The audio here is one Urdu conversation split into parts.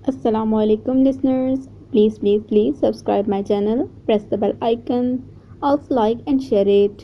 Assalamu alaikum listeners. Please subscribe my channel, press the bell icon, also like and share it.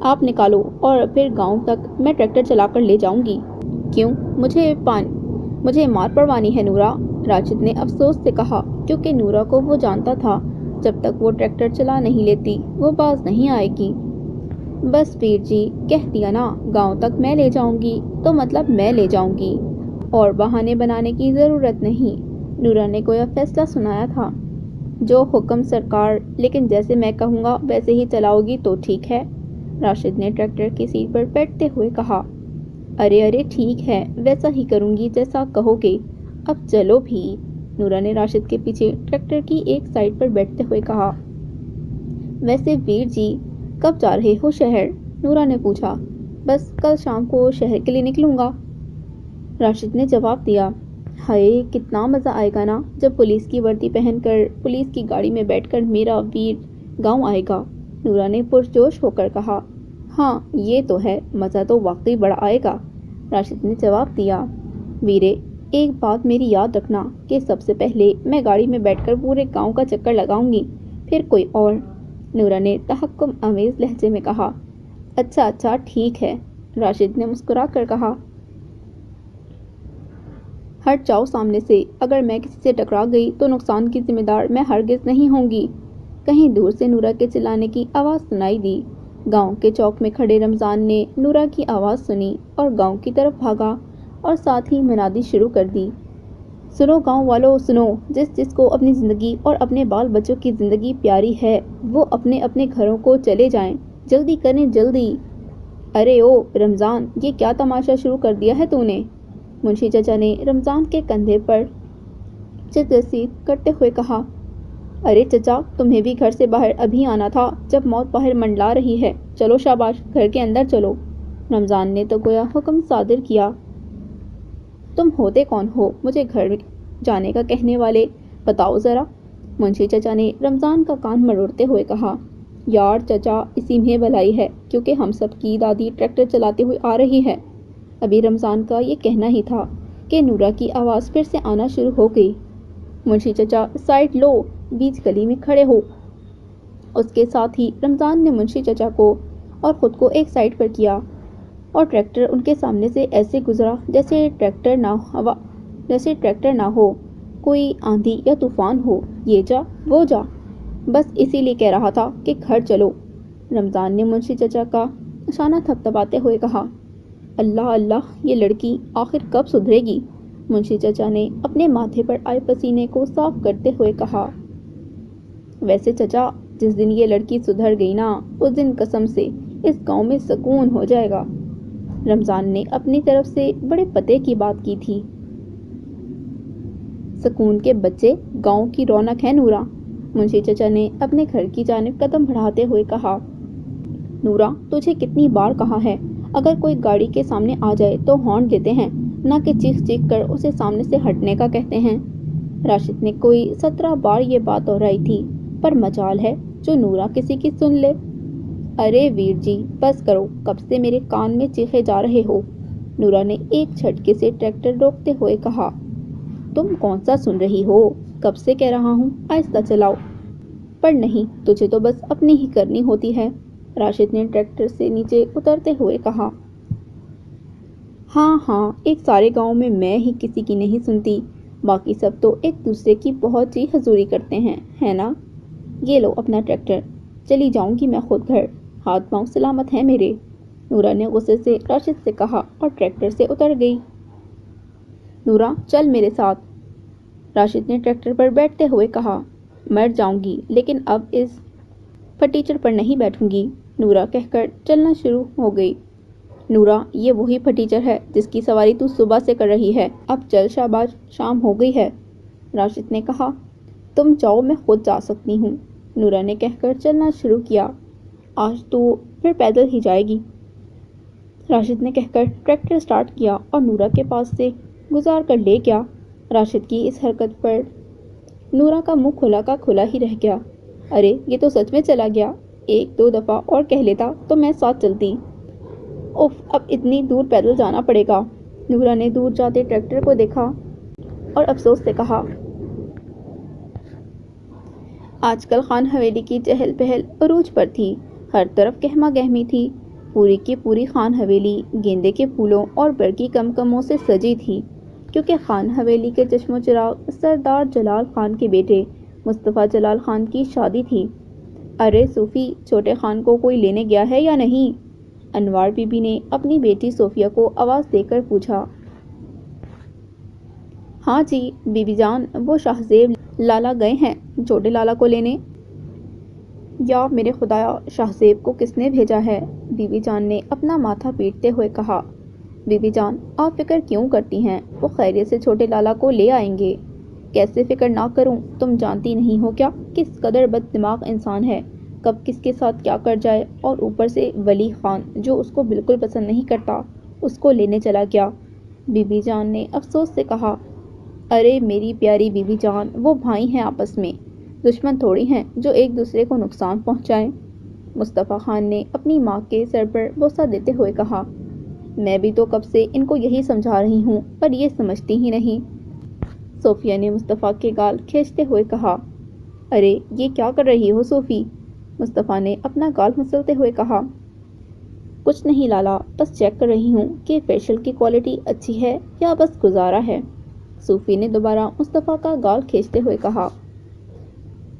آپ نکالو اور پھر گاؤں تک میں ٹریکٹر چلا کر لے جاؤں گی۔ کیوں؟ مجھے مار پڑوانی ہے نورا، راشد نے افسوس سے کہا، کیونکہ نورا کو وہ جانتا تھا جب تک وہ ٹریکٹر چلا نہیں لیتی وہ باز نہیں آئے گی۔ بس ویر جی، کہہ دیا نا، گاؤں تک میں لے جاؤں گی تو مطلب میں لے جاؤں گی، اور بہانے بنانے کی ضرورت نہیں۔ نورا نے گویا فیصلہ سنایا تھا۔ جو حکم سرکار، لیکن جیسے میں کہوں گا ویسے ہی چلاؤ گی تو ٹھیک ہے، راشد نے ٹریکٹر کی سیٹ پر بیٹھتے ہوئے کہا۔ ارے ٹھیک ہے، ویسا ہی کروں گی جیسا کہو گے، اب چلو بھی، نورا نے راشد کے پیچھے ٹریکٹر کی ایک سائڈ پر بیٹھتے ہوئے کہا۔ ویسے ویر جی، کب جا رہے ہو شہر؟ نورا نے پوچھا۔ بس کل شام کو شہر کے لیے نکلوں گا، راشد نے جواب دیا۔ ہائے کتنا مزہ آئے گا نا جب پولیس کی وردی پہن کر پولیس کی گاڑی میں بیٹھ کر میرا ویر گاؤں آئے گا، نورا نے پرجوش ہو کر کہا۔ ہاں یہ تو ہے، مزہ تو واقعی بڑا آئے گا، راشد نے جواب دیا۔ ویرے، ایک بات میری یاد رکھنا کہ سب سے پہلے میں گاڑی میں بیٹھ کر پورے گاؤں کا چکر لگاؤں گی، پھر کوئی اور، نورا نے تحکم آمیز لہجے میں کہا۔ اچھا ٹھیک ہے، راشد نے مسکرا کر کہا۔ ہٹ جاؤ سامنے سے، اگر میں کسی سے ٹکرا گئی تو نقصان کی ذمہ دار میں ہرگز نہیں ہوں گی۔ کہیں دور سے نورا کے چلانے کی آواز سنائی دی۔ گاؤں کے چوک میں کھڑے رمضان نے نورا کی آواز سنی اور گاؤں کی طرف بھاگا اور ساتھ ہی منادی شروع کر دی۔ سنو گاؤں والو سنو، جس کو اپنی زندگی اور اپنے بال بچوں کی زندگی پیاری ہے وہ اپنے اپنے گھروں کو چلے جائیں، جلدی کریں جلدی۔ ارے او رمضان، یہ کیا تماشا شروع کر دیا ہے تو نے؟ منشی چچا نے رمضان کے کندھے پر چت رسید کرتے ہوئے کہا۔ ارے چچا، تمہیں بھی گھر سے باہر ابھی آنا تھا جب موت باہر منڈلا رہی ہے، چلو شاباش گھر کے اندر چلو، رمضان نے تو گویا حکم صادر کیا۔ تم ہوتے کون ہو مجھے گھر جانے کا کہنے والے، بتاؤ ذرا، منشی چچا نے رمضان کا کان مروڑتے ہوئے کہا۔ یار چچا، اسی میں بھلائی ہے، کیونکہ ہم سب کی دادی ٹریکٹر چلاتے ہوئے آ رہی ہے۔ ابھی رمضان کا یہ کہنا ہی تھا کہ نورا کی آواز پھر سے آنا شروع ہو گئی۔ منشی چچا سائڈ لو، بیچ گلی میں کھڑے ہو۔ اس کے ساتھ ہی رمضان نے منشی چچا کو اور خود کو ایک سائڈ پر کیا اور ٹریکٹر ان کے سامنے سے ایسے گزرا جیسے ٹریکٹر نہ ہو، کوئی آندھی یا طوفان ہو، یہ جا وہ جا، بس اسی لیے کہہ رہا تھا کہ گھر چلو، رمضان نے منشی چچا کا شانہ تھپتھپاتے ہوئے کہا۔ اللہ یہ لڑکی آخر کب سدھرے گی، منشی چچا نے اپنے ماتھے پر آئے پسینے کو صاف کرتے ہوئے کہا۔ ویسے چچا، جس دن یہ لڑکی سدھر گئی نا، اس دن قسم سے اس گاؤں میں سکون ہو جائے گا، رمضان نے اپنی طرف سے بڑے پتے کی بات کی تھی۔ سکون کے بچے، گاؤں کی رونق ہے نورا، منشی چچا نے اپنے گھر کی جانب قدم بڑھاتے ہوئے کہا۔ نورا، تجھے کتنی بار کہا ہے، اگر کوئی گاڑی کے سامنے آ جائے تو ہارن دیتے ہیں، نہ کہ چیخ کر اسے سامنے سے ہٹنے کا کہتے ہیں۔ راشد نے کوئی 17 بار یہ بات دہرائی تھی، پر مجال ہے جو نورا کسی کی سن لے۔ ارے ویر جی، بس کرو، کب سے میرے کان میں چیخے جا رہے ہو، نورا نے ایک جھٹکے سے ٹریکٹر روکتے ہوئے کہا۔ تم کون سا سن رہی ہو، کب سے کہہ رہا ہوں آہستہ چلاؤ، پر نہیں، تجھے تو بس اپنی ہی کرنی ہوتی ہے، راشد نے ٹریکٹر سے نیچے اترتے ہوئے کہا۔ ہاں، ایک سارے گاؤں میں میں ہی کسی کی نہیں سنتی، باقی سب تو ایک دوسرے کی بہت ہی حضوری کرتے ہیں، ہے نا؟ یہ لو اپنا ٹریکٹر، چلی جاؤں گی میں خود گھر، ہاتھ پاؤں سلامت ہیں میرے، نورا نے غصے سے راشد سے کہا اور ٹریکٹر سے اتر گئی۔ نورا چل میرے ساتھ، راشد نے ٹریکٹر پر بیٹھتے ہوئے کہا۔ مر جاؤں گی لیکن اب اس پھٹیچر پر نہیں بیٹھوں گی، نورا کہہ کر چلنا شروع ہو گئی۔ نورا، یہ وہی پھٹیچر ہے جس کی سواری تو صبح سے کر رہی ہے، اب چل شاباش، شام ہو گئی ہے، راشد نے کہا۔ تم جاؤ، میں خود جا سکتی ہوں، نورا نے کہہ کر چلنا شروع کیا۔ آج تو پھر پیدل ہی جائے گی، راشد نے کہہ کر ٹریکٹر سٹارٹ کیا اور نورا کے پاس سے گزار کر لے گیا۔ راشد کی اس حرکت پر نورا کا منہ کھلا کا کھلا ہی رہ گیا۔ ارے یہ تو سچ میں چلا گیا، ایک دو دفعہ اور کہہ لیتا تو میں ساتھ چلتی۔ اف، اب اتنی دور پیدل جانا پڑے گا، نورا نے دور جاتے ٹریکٹر کو دیکھا اور افسوس سے کہا۔ آج کل خان حویلی کی چہل پہل عروج پر تھی، ہر طرف گہما گہمی تھی، پوری کی پوری خان حویلی گیندے کے پھولوں اور برقی کمکموں سے سجی تھی، کیونکہ خان حویلی کے چشم و چراغ سردار جلال خان کے بیٹے مصطفیٰ جلال خان کی شادی تھی۔ ارے صوفی، چھوٹے خان کو کوئی لینے گیا ہے یا نہیں؟ انوار بی بی نے اپنی بیٹی صوفیہ کو آواز دے کر پوچھا۔ ہاں جی بی بی جان، وہ شاہزیب لالا گئے ہیں چھوٹے لالا کو لینے۔ یا میرے خدایا، شاہزیب کو کس نے بھیجا ہے؟ بی بی جان نے اپنا ماتھا پیٹتے ہوئے کہا۔ بی بی جان، آپ فکر کیوں کرتی ہیں؟ وہ خیریت سے چھوٹے لالا کو لے آئیں گے۔ کیسے فکر نہ کروں؟ تم جانتی نہیں ہو کیا کس قدر بد دماغ انسان ہے، کب کس کے ساتھ کیا کر جائے، اور اوپر سے ولی خان جو اس کو بالکل پسند نہیں کرتا، اس کو لینے چلا گیا۔ بی بی جان نے افسوس سے کہا۔ ارے میری پیاری بی بی جان، وہ بھائی ہیں آپس میں، دشمن تھوڑی ہیں جو ایک دوسرے کو نقصان پہنچائیں۔ مصطفیٰ خان نے اپنی ماں کے سر پر بوسہ دیتے ہوئے کہا۔ میں بھی تو کب سے ان کو یہی سمجھا رہی ہوں، پر یہ سمجھتی ہی نہیں۔ صوفیہ نے مصطفیٰ کے گال کھینچتے ہوئے کہا۔ ارے یہ کیا کر رہی ہو صوفی؟ مصطفیٰ نے اپنا گال مسلتے ہوئے کہا۔ کچھ نہیں لالا، بس چیک کر رہی ہوں کہ فیشل کی کوالٹی اچھی ہے یا بس گزارا ہے۔ صوفی نے دوبارہ مصطفیٰ کا گال کھینچتے ہوئے کہا۔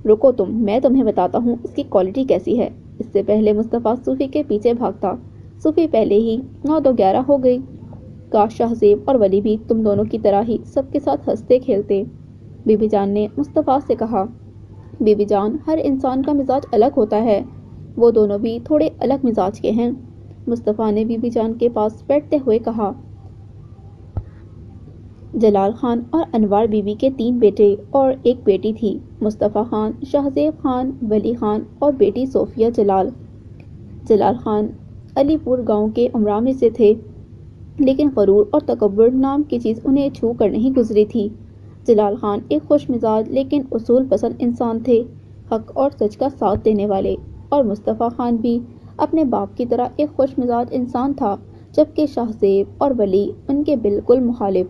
رکو تم، میں تمہیں بتاتا ہوں اس کی کوالٹی کیسی ہے۔ اس سے پہلے مصطفیٰ صوفی کے پیچھے بھاگتا۔ صوفی پہلے ہی 9 تو 11 ہو گئی۔ کاش شاہزیب اور ولی بھی تم دونوں کی طرح ہی سب کے ساتھ ہنستے کھیلتے، بی بی جان نے مصطفیٰ سے کہا۔ بی بی جان، ہر انسان کا مزاج الگ ہوتا ہے، وہ دونوں بھی تھوڑے الگ مزاج کے ہیں، مصطفیٰ نے بی بی جان کے پاس بیٹھتے ہوئے کہا۔ جلال خان اور انوار بی بی کے 3 بیٹے اور ایک بیٹی تھی، مصطفیٰ خان، شاہزیب خان، ولی خان اور بیٹی صوفیہ جلال۔ جلال خان علی پور گاؤں کے امراء میں سے تھے، لیکن غرور اور تکبر نام کی چیز انہیں چھو کر نہیں گزری تھی۔ جلال خان ایک خوش مزاج لیکن اصول پسند انسان تھے، حق اور سچ کا ساتھ دینے والے، اور مصطفیٰ خان بھی اپنے باپ کی طرح ایک خوش مزاج انسان تھا، جبکہ شاہزیب اور ولی ان کے بالکل مخالف۔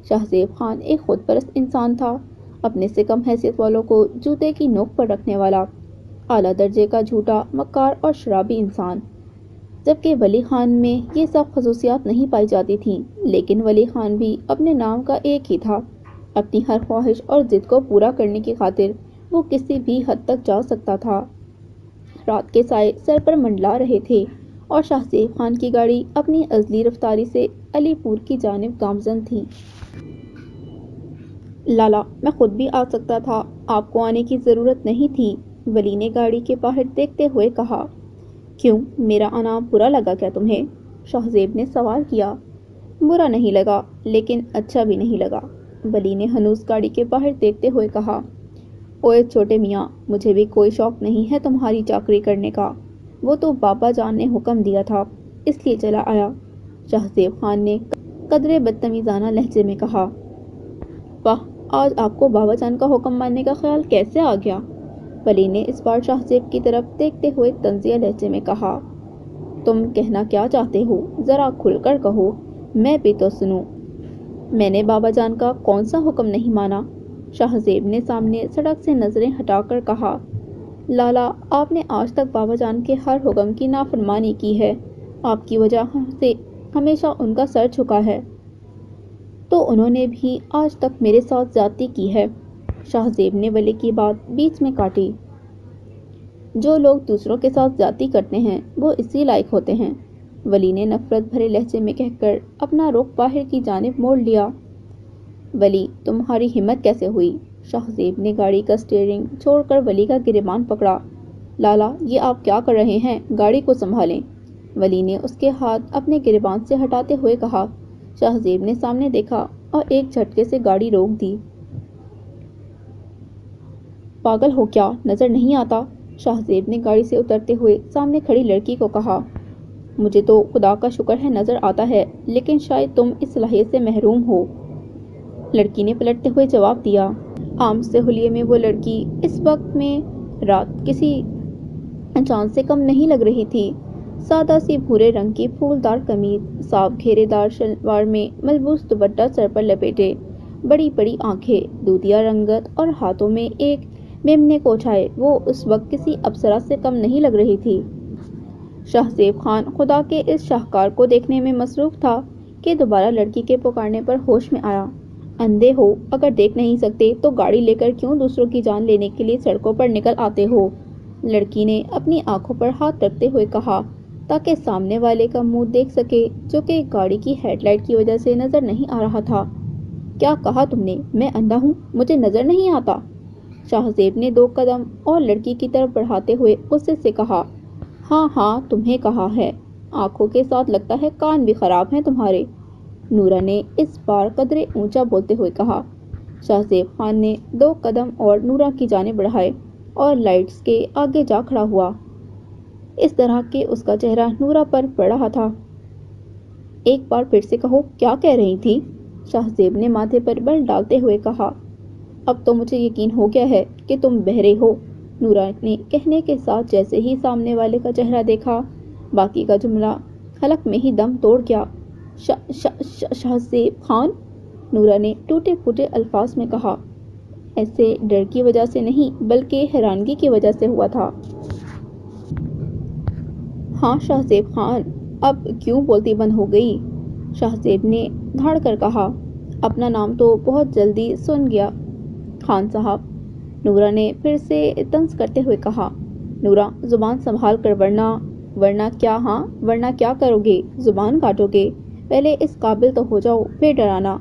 شاہزیب خان ایک خود پرست انسان تھا، اپنے سے کم حیثیت والوں کو جوتے کی نوک پر رکھنے والا، اعلیٰ درجے کا جھوٹا، مکار اور شرابی انسان، جبکہ ولی خان میں یہ سب خصوصیات نہیں پائی جاتی تھیں، لیکن ولی خان بھی اپنے نام کا ایک ہی تھا۔ اپنی ہر خواہش اور ضد کو پورا کرنے کی خاطر وہ کسی بھی حد تک جا سکتا تھا۔ رات کے سائے سر پر منڈلا رہے تھے اور شاہزیب خان کی گاڑی اپنی ازلی رفتاری سے علی پور کی جانب گامزن تھی۔ لالا، میں خود بھی آ سکتا تھا، آپ کو آنے کی ضرورت نہیں تھی، ولی نے گاڑی کے باہر دیکھتے ہوئے کہا۔ کیوں، میرا آنا برا لگا کیا تمہیں؟ شاہزیب نے سوال کیا۔ برا نہیں لگا، لیکن اچھا بھی نہیں لگا، ولی نے ہنوز گاڑی کے باہر دیکھتے ہوئے کہا۔ اوئے چھوٹے میاں، مجھے بھی کوئی شوق نہیں ہے تمہاری چاکری کرنے کا، وہ تو بابا جان نے حکم دیا تھا، اس لیے چلا آیا، شاہزیب خان نے قدرے بدتمیزانہ لہجے میں کہا۔ واہ، آج آپ کو بابا جان کا حکم ماننے کا خیال کیسے آ گیا؟ ولی نے اس بار شاہزیب کی طرف دیکھتے ہوئے طنزیہ لہجے میں کہا۔ تم کہنا کیا چاہتے ہو؟ ذرا کھل کر کہو، میں بھی تو سنوں۔ میں نے بابا جان کا کون سا حکم نہیں مانا؟ شاہزیب نے سامنے سڑک سے نظریں ہٹا کر کہا۔ لالا، آپ نے آج تک بابا جان کے ہر حکم کی نافرمانی کی ہے، آپ کی وجہ سے ہمیشہ ان کا سر جھکا ہے، تو انہوں نے بھی آج تک میرے ساتھ زیادتی کی ہے، شاہزیب نے ولی کی بات بیچ میں کاٹی۔ جو لوگ دوسروں کے ساتھ زیادتی کرتے ہیں وہ اسی لائق ہوتے ہیں، ولی نے نفرت بھرے لہجے میں کہہ کر اپنا رخ باہر کی جانب موڑ لیا۔ ولی، تمہاری ہمت کیسے ہوئی؟ شاہزیب نے گاڑی کا اسٹیئرنگ چھوڑ کر ولی کا گریبان پکڑا۔ لالا، یہ آپ کیا کر رہے ہیں؟ گاڑی کو سنبھالیں، ولی نے اس کے ہاتھ اپنے گریبان سے ہٹاتے ہوئے کہا۔ شاہزیب نے سامنے دیکھا اور ایک جھٹکے سے گاڑی روک دی۔ پاگل ہو کیا، نظر نہیں آتا؟ شاہزیب نے گاڑی سے اترتے ہوئے سامنے کھڑی لڑکی کو کہا۔ مجھے تو خدا کا شکر ہے نظر آتا ہے، لیکن شاید تم اس صلاحیت سے محروم ہو، لڑکی نے پلٹتے ہوئے جواب دیا۔ عام سے حلیے میں وہ لڑکی اس وقت میں رات کسی چاند سے کم نہیں لگ رہی تھی۔ سادہ سی بھورے رنگ کی پھولدار قمیض، صاف گھیرے دار شلوار میں ملبوس دوپٹہ سر پر لپیٹے، بڑی بڑی آنکھیں، دودھیا رنگت اور ہاتھوں میں ایک میمنے کو اٹھائے وہ اس وقت کسی اپسرا سے کم نہیں لگ رہی تھی۔ شاہزیب خان خدا کے اس شاہکار کو دیکھنے میں مصروف تھا کہ دوبارہ لڑکی کے پکارنے پر ہوش میں آیا۔ اندھے ہو، اگر دیکھ نہیں سکتے تو گاڑی لے کر کیوں دوسروں کی جان لینے کے لیے سڑکوں پر نکل آتے ہو؟ لڑکی نے اپنی آنکھوں پر ہاتھ رکھتے ہوئے کہا تاکہ سامنے والے کا منہ دیکھ سکے جو کہ گاڑی کی ہیڈ لائٹ کی وجہ سے نظر نہیں آ رہا تھا۔ کیا کہا تم نے؟ میں اندھا ہوں؟ مجھے نظر نہیں آتا؟ شاہزیب نے 2 قدم اور لڑکی کی طرف بڑھاتے ہوئے غصے سے کہا۔ ہاں ہاں تمہیں کہا ہے، آنکھوں کے ساتھ لگتا ہے کان بھی خراب ہیں تمہارے، نورا نے اس بار قدرے اونچا بولتے ہوئے کہا۔ شاہزیب خان نے 2 قدم اور نورا کی جانب بڑھائے اور لائٹس کے آگے جا کھڑا ہوا، اس طرح کہ اس کا چہرہ نورا پر پڑ رہا تھا۔ ایک بار پھر سے کہو، کیا کہہ رہی تھی؟ شاہزیب نے ماتھے پر بل ڈالتے ہوئے کہا۔ اب تو مجھے یقین ہو گیا ہے کہ تم بہرے ہو، نورا نے کہنے کے ساتھ جیسے ہی سامنے والے کا چہرہ دیکھا، باقی کا جملہ حلق میں ہی دم توڑ گیا۔ شاہزیب خان، نورا نے ٹوٹے پھوٹے الفاظ میں کہا۔ ایسے ڈر کی وجہ سے نہیں بلکہ حیرانگی کی وجہ سے ہوا تھا۔ ہاں شاہزیب خان، اب کیوں بولتی بند ہو گئی؟ شاہزیب نے دھاڑ کر کہا۔ اپنا نام تو بہت جلدی سن گیا خان صاحب، نورا نے پھر سے طنز کرتے ہوئے کہا۔ نورا، زبان سنبھال کر ورنہ کیا؟ ہاں ورنہ کیا کرو گے؟ زبان کاٹو گے؟ پہلے اس قابل تو ہو جاؤ پھر ڈرانا،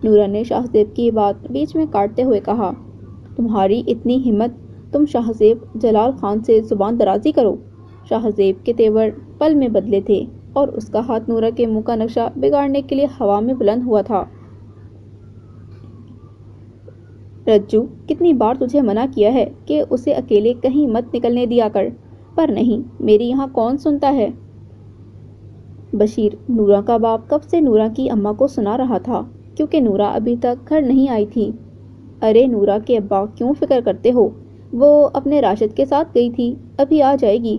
نورا نے شاہزیب کی بات بیچ میں کاٹتے ہوئے کہا۔ تمہاری اتنی ہمت، تم شاہزیب جلال خان سے زبان درازی کرو؟ شاہزیب کے تیور پل میں بدلے تھے اور اس کا ہاتھ نورا کے منہ کا نقشہ بگاڑنے کے لیے ہوا میں بلند ہوا تھا۔ رجو، کتنی بار تجھے منع کیا ہے کہ اسے اکیلے کہیں مت نکلنے دیا کر، پر نہیں، میری یہاں کون سنتا ہے؟ بشیر، نورا کا باپ کب سے نورا کی اماں کو سنا رہا تھا کیونکہ نورا ابھی تک گھر نہیں آئی تھی۔ ارے نورا کے ابا کیوں فکر کرتے ہو؟ وہ اپنے راشد کے ساتھ گئی تھی، ابھی آ جائے گی،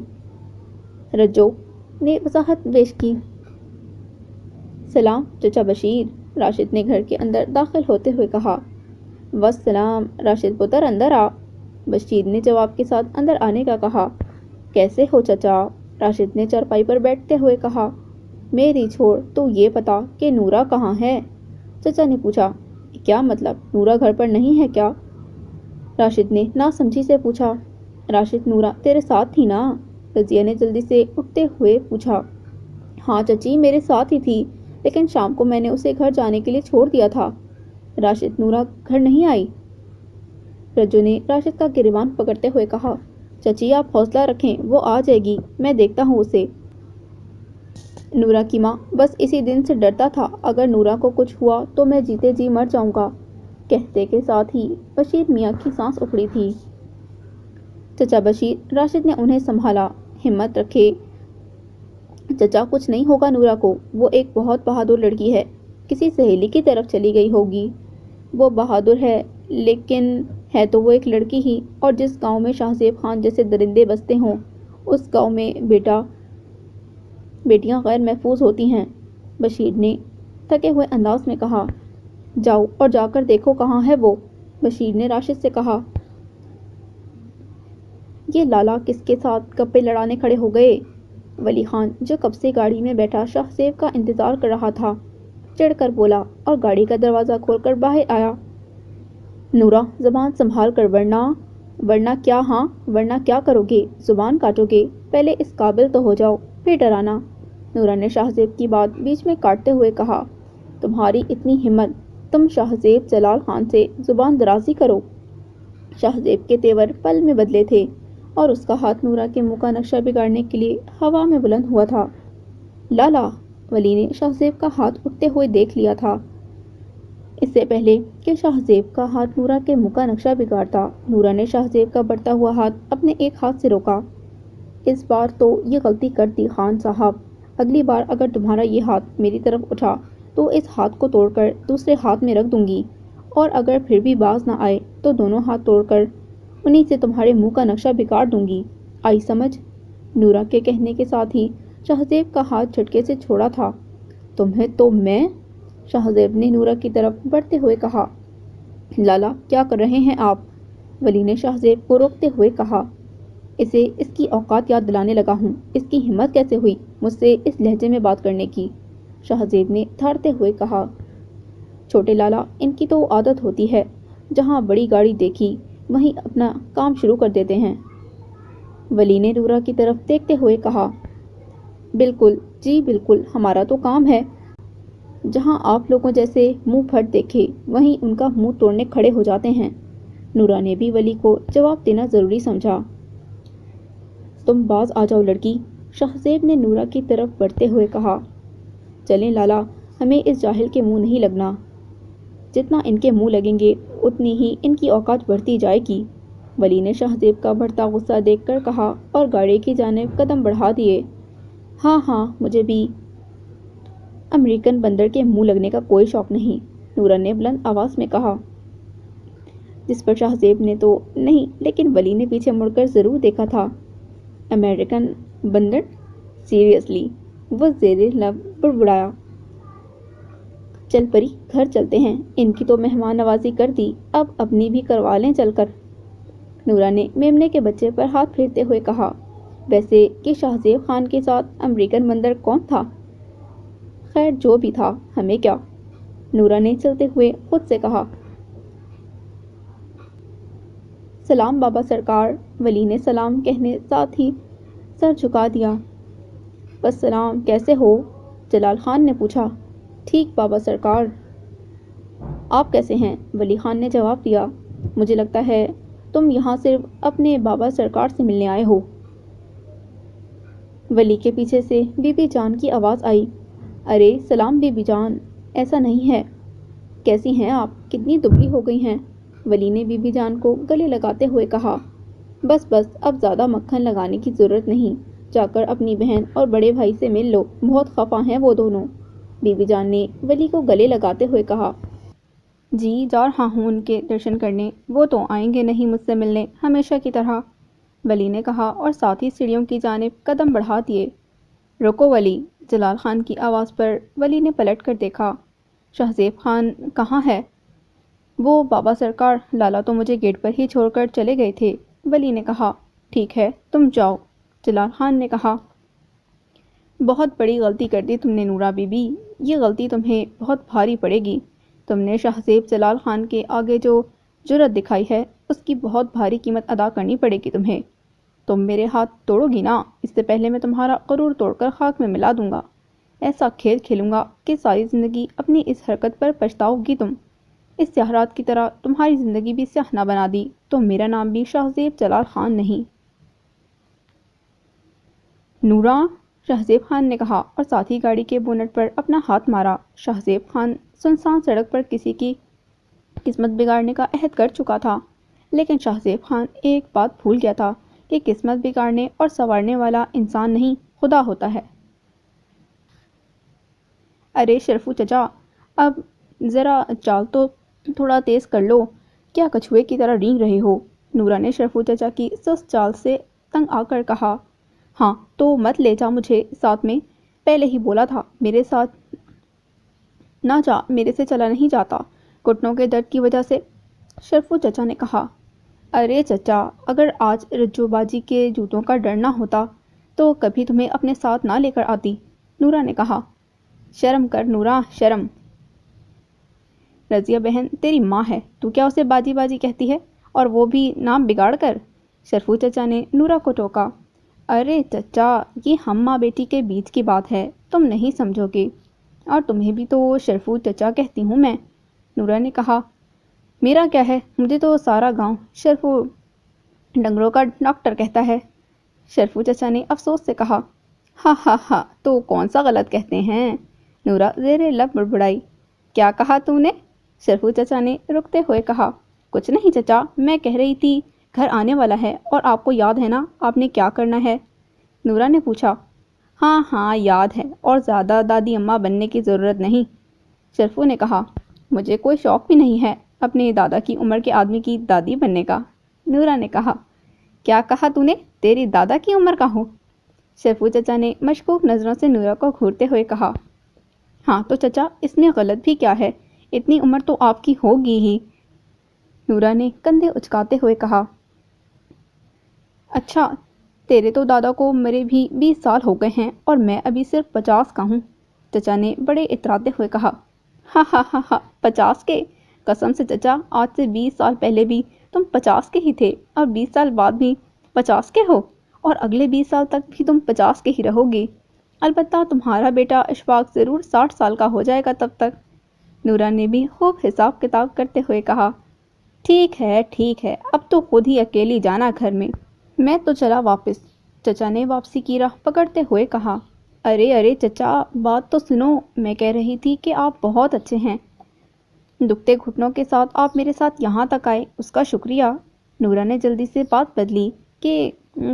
رجو نے وضاحت پیش کی۔ سلام چچا بشیر، راشد نے گھر کے اندر داخل ہوتے ہوئے کہا۔ والسلام راشد پتر، اندر آ، بشیر نے جواب کے ساتھ اندر آنے کا کہا۔ کیسے ہو چچا؟ راشد نے چارپائی پر بیٹھتے ہوئے کہا۔ میری چھوڑ، تو یہ پتا کہ نورا کہاں ہے؟ چچا نے پوچھا۔ کیا مطلب، نورا گھر پر نہیں ہے کیا؟ راشد نے ناسمجھی سے پوچھا۔ راشد، نورا تیرے ساتھ تھی نا؟ رضیہ نے جلدی سے اٹھتے ہوئے پوچھا۔ ہاں چچی، میرے ساتھ ہی تھی، لیکن شام کو میں نے اسے گھر جانے کے لیے چھوڑ دیا تھا۔ راشد، نورا گھر نہیں آئی؟ رجو نے راشد کا گریبان پکڑتے ہوئے کہا۔ چچی آپ حوصلہ رکھیں، وہ آ جائے گی، میں دیکھتا ہوں اسے۔ نورا کی ماں بس اسی دن سے ڈرتا تھا اگر نورا کو کچھ ہوا تو میں جیتے جی مر جاؤں گا، کہتے کے ساتھ ہی بشیر میاں کی سانس اکھڑی تھی۔ چچا بشیر، راشد نے انہیں سنبھالا، ہمت رکھے چچا، کچھ نہیں ہوگا نورا کو، وہ ایک بہت بہادر لڑکی ہے، کسی سہیلی کی طرف چلی گئی ہوگی۔ وہ بہادر ہے لیکن ہے تو وہ ایک لڑکی ہی، اور جس گاؤں میں شاہزیب خان جیسے درندے بستے ہوں اس گاؤں میں بیٹیاں غیر محفوظ ہوتی ہیں، بشیر نے تھکے ہوئے انداز میں کہا۔ جاؤ اور جا کر دیکھو کہاں ہے وہ، بشیر نے راشد سے کہا۔ یہ لالا کس کے ساتھ گپے لڑانے کھڑے ہو گئے؟ ولی خان، جو کب سے گاڑی میں بیٹھا شاہزیب کا انتظار کر رہا تھا، چڑھ کر بولا اور گاڑی کا دروازہ کھول کر باہر آیا۔ نورا، زبان سنبھال کر ورنہ کیا؟ ہاں ورنہ کیا کرو گے؟ زبان کاٹو گے؟ پہلے اس قابل تو ہو جاؤ پھر ڈرانا، نورا نے شاہزیب کی بات بیچ میں کاٹتے ہوئے کہا۔ تمہاری اتنی ہمت، تم شاہزیب جلال خان سے زبان درازی کرو؟ شاہزیب کے تیور پل میں بدلے تھے اور اس کا ہاتھ نورا کے منہ کا نقشہ بگاڑنے کے لیے ہوا میں بلند ہوا تھا۔ لالا، ولی نے شاہزیب کا ہاتھ اٹھتے ہوئے دیکھ لیا تھا۔ اس سے پہلے کہ شاہزیب کا ہاتھ نورا کے منہ کا نقشہ بگاڑتا، نورا نے شاہزیب کا بڑھتا ہوا ہاتھ اپنے ایک ہاتھ سے روکا۔ اس بار تو یہ غلطی کر دی خان صاحب، اگلی بار اگر تمہارا یہ ہاتھ میری طرف اٹھا تو اس ہاتھ کو توڑ کر دوسرے ہاتھ میں رکھ دوں گی، اور اگر پھر بھی باز نہ آئے تو دونوں ہاتھ توڑ کر انہی سے تمہارے منہ کا نقشہ بگاڑ دوں گی، آئی سمجھ؟ نورا کے کہنے کے ساتھ ہی شاہزیب کا ہاتھ جھٹکے سے چھوڑا تھا۔ تمہیں تو میں، شاہزیب نے نورا کی طرف بڑھتے ہوئے کہا۔ لالا، کیا کر رہے ہیں آپ؟ ولی نے شاہزیب کو روکتے ہوئے کہا۔ اسے اس کی اوقات یاد دلانے لگا ہوں۔ اس کی ہمت کیسے ہوئی مجھ سے اس لہجے میں بات کرنے کی؟ شاہزیب نے تھارتے ہوئے کہا۔ چھوٹے لالا، ان کی تو عادت ہوتی ہے، جہاں بڑی گاڑی دیکھی وہیں اپنا کام شروع کر دیتے ہیں۔ ولی نے نورا کی طرف دیکھتے ہوئے کہا۔ بالکل جی بالکل، ہمارا تو کام ہے۔ جہاں آپ لوگوں جیسے منہ پھٹ دیکھے وہیں ان کا منہ توڑنے کھڑے ہو جاتے ہیں۔ نورا نے بھی ولی کو جواب دینا ضروری سمجھا۔ تم باز آ جاؤ لڑکی، شاہزیب نے نورا کی طرف بڑھتے ہوئے کہا۔ چلیں لالا، ہمیں اس جاہل کے منہ نہیں لگنا۔ جتنا ان کے منہ لگیں گے اتنی ہی ان کی اوقات بڑھتی جائے گی۔ ولی نے شاہزیب کا بڑھتا غصہ دیکھ کر کہا اور گاڑی کی جانب قدم بڑھا دیے۔ ہاں ہاں، مجھے بھی امریکن بندر کے منہ لگنے کا کوئی شوق نہیں، نورا نے بلند آواز میں کہا، جس پر شاہزیب نے تو نہیں لیکن ولی نے پیچھے مڑ کر ضرور دیکھا تھا۔ امریکن بندر؟ سیریسلی؟ وہ زیر لب بڑبڑایا۔ چل پری، گھر چلتے ہیں، ان کی تو مہمان نوازی کر دی، اب اپنی بھی کروا لیں چل کر۔ نورا نے میمنے کے بچے پر ہاتھ پھیرتے ہوئے کہا۔ ویسے کہ شاہزیب خان کے ساتھ امریکن بندر کون تھا؟ خیر جو بھی تھا، ہمیں کیا؟ نورا نے چلتے ہوئے خود سے کہا۔ سلام بابا سرکار، ولی نے سلام کہنے ساتھ ہی سر جھکا دیا۔ بس سلام، کیسے ہو؟ جلال خان نے پوچھا۔ ٹھیک بابا سرکار۔ آپ کیسے ہیں؟ ولی خان نے جواب دیا۔ مجھے لگتا ہے تم یہاں صرف اپنے بابا سرکار سے ملنے آئے ہو۔ ولی کے پیچھے سے بی بی جان کی آواز آئی۔ ارے سلام بی بی جان، ایسا نہیں ہے۔ کیسی ہیں آپ؟ کتنی دبلی ہو گئی ہیں؟ ولی نے بی بی جان کو گلے لگاتے ہوئے کہا۔ بس بس، اب زیادہ مکھن لگانے کی ضرورت نہیں، جا کر اپنی بہن اور بڑے بھائی سے مل لو، بہت خفا ہیں وہ دونوں، بی بی جان نے ولی کو گلے لگاتے ہوئے کہا۔ جی جا رہا ہوں ان کے درشن کرنے، وہ تو آئیں گے نہیں مجھ سے ملنے ہمیشہ کی طرح، ولی نے کہا اور ساتھ ہی سیڑھیوں کی جانب قدم بڑھا دیے۔ رکو ولی، جلال خان کی آواز پر ولی نے پلٹ کر دیکھا۔ شاہزیب خان کہاں ہے؟ وہ بابا سرکار، لالا تو مجھے گیٹ پر ہی چھوڑ کر چلے گئے تھے، ولی نے کہا۔ ٹھیک ہے تم جاؤ، جلال خان نے کہا۔ بہت بڑی غلطی کر دی تم نے نورا بی بی، یہ غلطی تمہیں بہت بھاری پڑے گی۔ تم نے شاہزیب جلال خان کے آگے جو جرأت دکھائی ہے اس کی بہت بھاری قیمت ادا کرنی پڑے گی تمہیں۔ تم میرے ہاتھ توڑو گی نا، اس سے پہلے میں تمہارا غرور توڑ کر خاک میں ملا دوں گا۔ ایسا کھیل کھیلوں گا کہ ساری زندگی اپنی اس حرکت پر پچھتاؤ گی تم۔ اس سیاہ رات کی طرح تمہاری زندگی بھی سیاہ نہ بنا دی تو میرا نام بھی شاہزیب جلال خان نہیں۔ نورا، شاہزیب خان نے کہا اور ساتھ ہی گاڑی کے بونٹ پر اپنا ہاتھ مارا۔ شاہزیب خان سنسان سڑک پر کسی کی قسمت بگاڑنے کا عہد کر چکا تھا، لیکن شاہزیب خان ایک بات بھول گیا تھا کہ قسمت بگاڑنے اور سنوارنے والا انسان نہیں، خدا ہوتا ہے۔ ارے شرفو چچا، اب ذرا چال تو تھوڑا تیز کر لو، کیا کچھوے کی طرح رینگ رہے ہو؟ نورا نے شرفو چچا کی سست چال سے تنگ آ کر کہا۔ ہاں تو مت لے جا مجھے ساتھ میں، پہلے ہی بولا تھا میرے ساتھ نہ جا، میرے سے چلا نہیں جاتا گھٹنوں کے درد کی وجہ سے، شرفو چچا نے کہا۔ ارے چچا، اگر آج رجو باجی کے جوتوں کا ڈر نہ ہوتا تو کبھی تمہیں اپنے ساتھ نہ لے کر آتی، نورا نے کہا۔ شرم کر نورا، شرم۔ رضیہ بہن تیری ماں ہے، تو کیا اسے باجی باجی کہتی ہے، اور وہ بھی نام بگاڑ کر؟ شرفو چچا نے نورا کو ٹوکا۔ ارے چچا، یہ ہم ماں بیٹی کے بیچ کی بات ہے، تم نہیں سمجھو گے، اور تمہیں بھی تو شرفو چچا کہتی ہوں میں، نورا نے کہا۔ میرا کیا ہے، مجھے تو سارا گاؤں شرفو ڈنگروں کا ڈاکٹر کہتا ہے، شرفو چچا نے افسوس سے کہا۔ ہاں ہاں ہاں، تو کون سا غلط کہتے ہیں؟ نورا زیر لب بڑبڑائی۔ کیا کہا تو نے؟ شرفو چچا نے رکتے ہوئے کہا۔ کچھ نہیں چچا، میں کہہ رہی تھی گھر آنے والا ہے اور آپ کو یاد ہے نا آپ نے کیا کرنا ہے؟ نورا نے پوچھا۔ ہاں ہاں یاد ہے، اور زیادہ دادی اماں بننے کی ضرورت نہیں، شرفو نے کہا۔ مجھے کوئی شوق بھی نہیں ہے اپنے دادا کی عمر کے آدمی کی دادی بننے کا، نورا نے کہا۔ کیا کہا تو نے، تیری دادا کی عمر کا ہو؟ شرفو چچا نے مشکوک نظروں سے نورا کو گھورتے ہوئے کہا۔ ہاں تو چچا، اس میں غلط بھی کیا ہے، اتنی عمر تو آپ کی ہوگی ہی، نورا نے کندھے اچکاتے ہوئے کہا۔ اچھا، تیرے تو دادا کو مرے بھی 20 سال ہو گئے ہیں اور میں ابھی صرف 50 کا ہوں، چچا نے بڑے اتراتے ہوئے کہا۔ ہاں ہاں ہاں ہاں، 50 کے؟ قسم سے چچا، آج سے 20 سال پہلے بھی تم 50 کے ہی تھے اور 20 سال بعد بھی 50 کے ہو اور اگلے 20 سال تک بھی تم 50 کے ہی رہو گے۔ البتہ تمہارا بیٹا اشفاق ضرور 60 سال کا ہو جائے گا تب تک۔ نورا نے بھی خوب حساب کتاب کرتے ہوئے کہا۔ ٹھیک ہے، اب تو خود ہی اکیلی جانا گھر میں تو چلا واپس، چچا نے واپسی کی راہ پکڑتے ہوئے کہا۔ ارے چچا، بات تو سنو، میں کہہ رہی تھی کہ آپ بہت اچھے ہیں، دکھتے گھٹنوں کے ساتھ آپ میرے ساتھ یہاں تک آئے، اس کا شکریہ۔ نورا نے جلدی سے بات بدلی کہ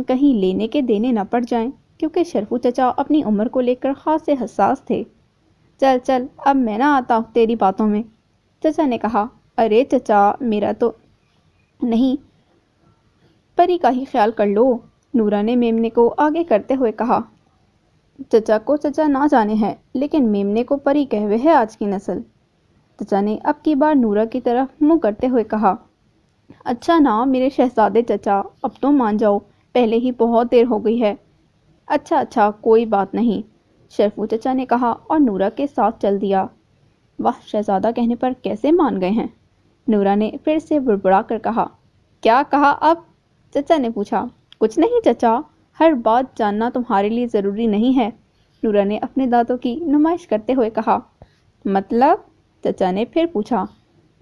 کہیں لینے کے دینے نہ پڑ جائیں، کیونکہ شرفو چچا اپنی عمر کو لے کر خاص سے حساس تھے۔ چل اب میں نہ آتا ہوں تیری باتوں میں، چچا نے کہا۔ ارے چچا، میرا تو نہیں، پری کا ہی خیال کر لو، نورا نے میمنے کو آگے کرتے ہوئے کہا۔ چچا کو چچا نہ جانے ہے، لیکن میمنے کو پری کہوے ہے آج کی نسل، چچا نے اب کی بار نورا کی طرف منہ کرتے ہوئے کہا۔ اچھا نا میرے شہزادے چچا، اب تو مان جاؤ، پہلے ہی بہت دیر ہو گئی ہے۔ اچھا کوئی بات نہیں، شرفو چچا نے کہا اور نورا کے ساتھ چل دیا۔ واہ، شہزادہ کہنے پر کیسے مان گئے ہیں، نورا نے پھر سے بڑبڑا کر کہا۔ کیا کہا اب؟ چچا نے پوچھا۔ کچھ نہیں چچا، ہر بات جاننا تمہارے لیے ضروری نہیں ہے، نورا نے اپنے دانتوں کی نمائش کرتے ہوئے کہا۔ مطلب؟ چچا نے پھر پوچھا۔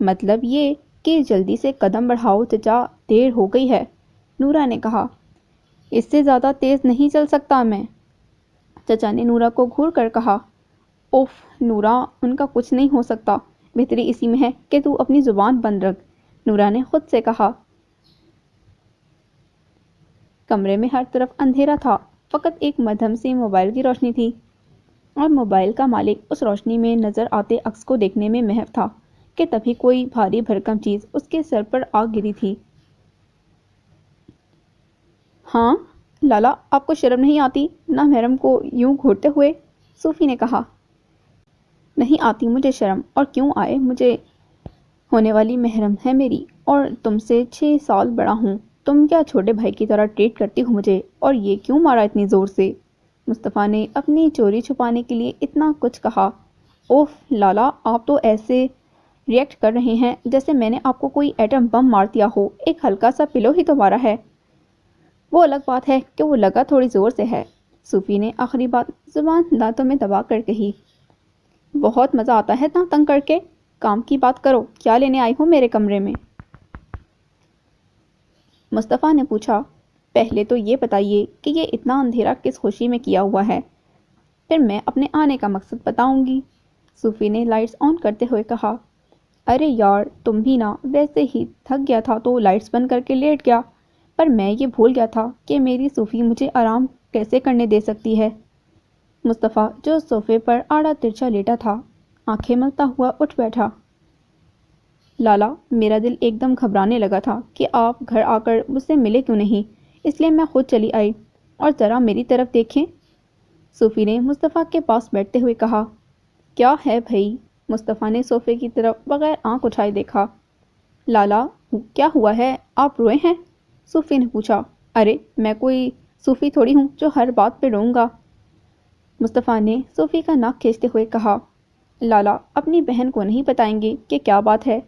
مطلب یہ کہ جلدی سے قدم بڑھاؤ چچا، دیر ہو گئی ہے، نورا نے کہا۔ اس سے زیادہ تیز نہیں چل سکتا میں، چچا نے نورا کو گھور کر کہا۔ اوف نورا، ان کا کچھ نہیں ہو سکتا، بہتری اسی میں ہے کہ تو اپنی زبان بند رکھ، نورا نے خود سے کہا۔ کمرے میں ہر طرف اندھیرا تھا، فقط ایک مدھم سی موبائل کی روشنی تھی، اور موبائل کا مالک اس روشنی میں نظر آتے عکس کو دیکھنے میں محو تھا کہ تبھی کوئی بھاری بھرکم چیز اس کے سر پر آ گری تھی۔ ہاں لالا، آپ کو شرم نہیں آتی نہ محرم کو یوں گھورتے ہوئے، صوفی نے کہا۔ نہیں آتی مجھے شرم، اور کیوں آئے، مجھے ہونے والی محرم ہے میری، اور تم سے 6 سال بڑا ہوں، تم کیا چھوٹے بھائی کی طرح ٹریٹ کرتی ہو مجھے، اور یہ کیوں مارا اتنی زور سے؟ مصطفیٰ نے اپنی چوری چھپانے کے لیے اتنا کچھ کہا۔ اوف لالا، آپ تو ایسے ریئیکٹ کر رہے ہیں جیسے میں نے آپ کو کوئی ایٹم بم مار دیا ہو، ایک ہلکا سا پلو ہی تو مارا ہے۔ وہ الگ بات ہے کہ وہ لگا تھوڑی زور سے ہے، صوفی نے آخری بات زبان دانتوں میں دبا کر کہی۔ بہت مزہ آتا ہے نا تنگ کر کے، کام کی بات کرو، کیا لینے آئی ہو میرے کمرے میں؟ مصطفیٰ نے پوچھا۔ پہلے تو یہ بتائیے کہ یہ اتنا اندھیرا کس خوشی میں کیا ہوا ہے، پھر میں اپنے آنے کا مقصد بتاؤں گی، صوفی نے لائٹس آن کرتے ہوئے کہا۔ ارے یار تم بھی نا، ویسے ہی تھک گیا تھا تو لائٹس بند کر کے لیٹ گیا، پر میں یہ بھول گیا تھا کہ میری صوفی مجھے آرام کیسے کرنے دے سکتی ہے۔ مصطفیٰ جو صوفے پر آڑا ترچھا لیٹا تھا، آنکھیں ملتا ہوا اٹھ بیٹھا۔ لالا، میرا دل ایک دم گھبرانے لگا تھا کہ آپ گھر آ کر مجھ سے ملے کیوں نہیں، اس لیے میں خود چلی آئی، اور ذرا میری طرف دیکھیں، صوفی نے مصطفیٰ کے پاس بیٹھتے ہوئے کہا۔ کیا ہے بھائی؟ مصطفیٰ نے صوفے کی طرف بغیر آنکھ اٹھائے دیکھا۔ لالا، کیا ہوا ہے، آپ روئے ہیں؟ صوفی نے پوچھا۔ ارے میں کوئی صوفی تھوڑی ہوں جو ہر بات پہ روؤں گا، مصطفیٰ نے صوفی کا ناک کھینچتے ہوئے کہا۔ لالا، اپنی بہن کو نہیں بتائیں گے کہ کیا بات ہے،